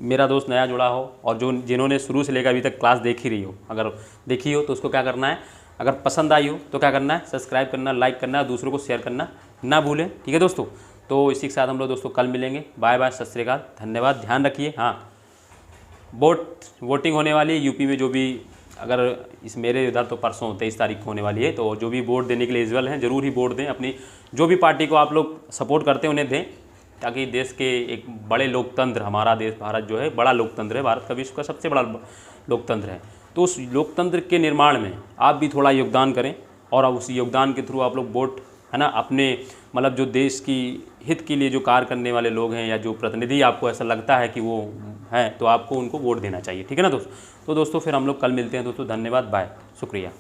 मेरा दोस्त नया जुड़ा हो और जिन्होंने शुरू से लेकर अभी तक क्लास देख ही रही हो, अगर देखी हो तो उसको क्या करना है, अगर पसंद आई हो तो क्या करना है, सब्सक्राइब करना, लाइक करना, दूसरों को शेयर करना ना भूलें। ठीक है दोस्तों, तो इसी के साथ हम लोग दोस्तों कल मिलेंगे। बाय बाय, सत श्री अकाल, धन्यवाद, ध्यान रखिए। हाँ, वोटिंग होने वाली है यूपी में, जो भी अगर इस मेरे इधर तो परसों 23 तारीख को होने वाली है, तो जो भी वोट देने के लिए एलिजिबल हैं ज़रूर ही वोट दें। अपनी जो भी पार्टी को आप लोग सपोर्ट करते हैं उन्हें दें, ताकि देश के एक बड़े लोकतंत्र, हमारा देश भारत जो है बड़ा लोकतंत्र है, भारत का विश्व का सबसे बड़ा लोकतंत्र है, तो उस लोकतंत्र के निर्माण में आप भी थोड़ा योगदान करें। और उस योगदान के थ्रू आप लोग वोट, है ना, अपने मतलब जो देश की हित के लिए जो कार्य करने वाले लोग हैं या जो प्रतिनिधि आपको ऐसा लगता है कि वो है, तो आपको उनको वोट देना चाहिए। ठीक है ना दोस्तों, तो दोस्तों फिर हम लोग कल मिलते हैं दोस्तों। धन्यवाद, बाय, शुक्रिया।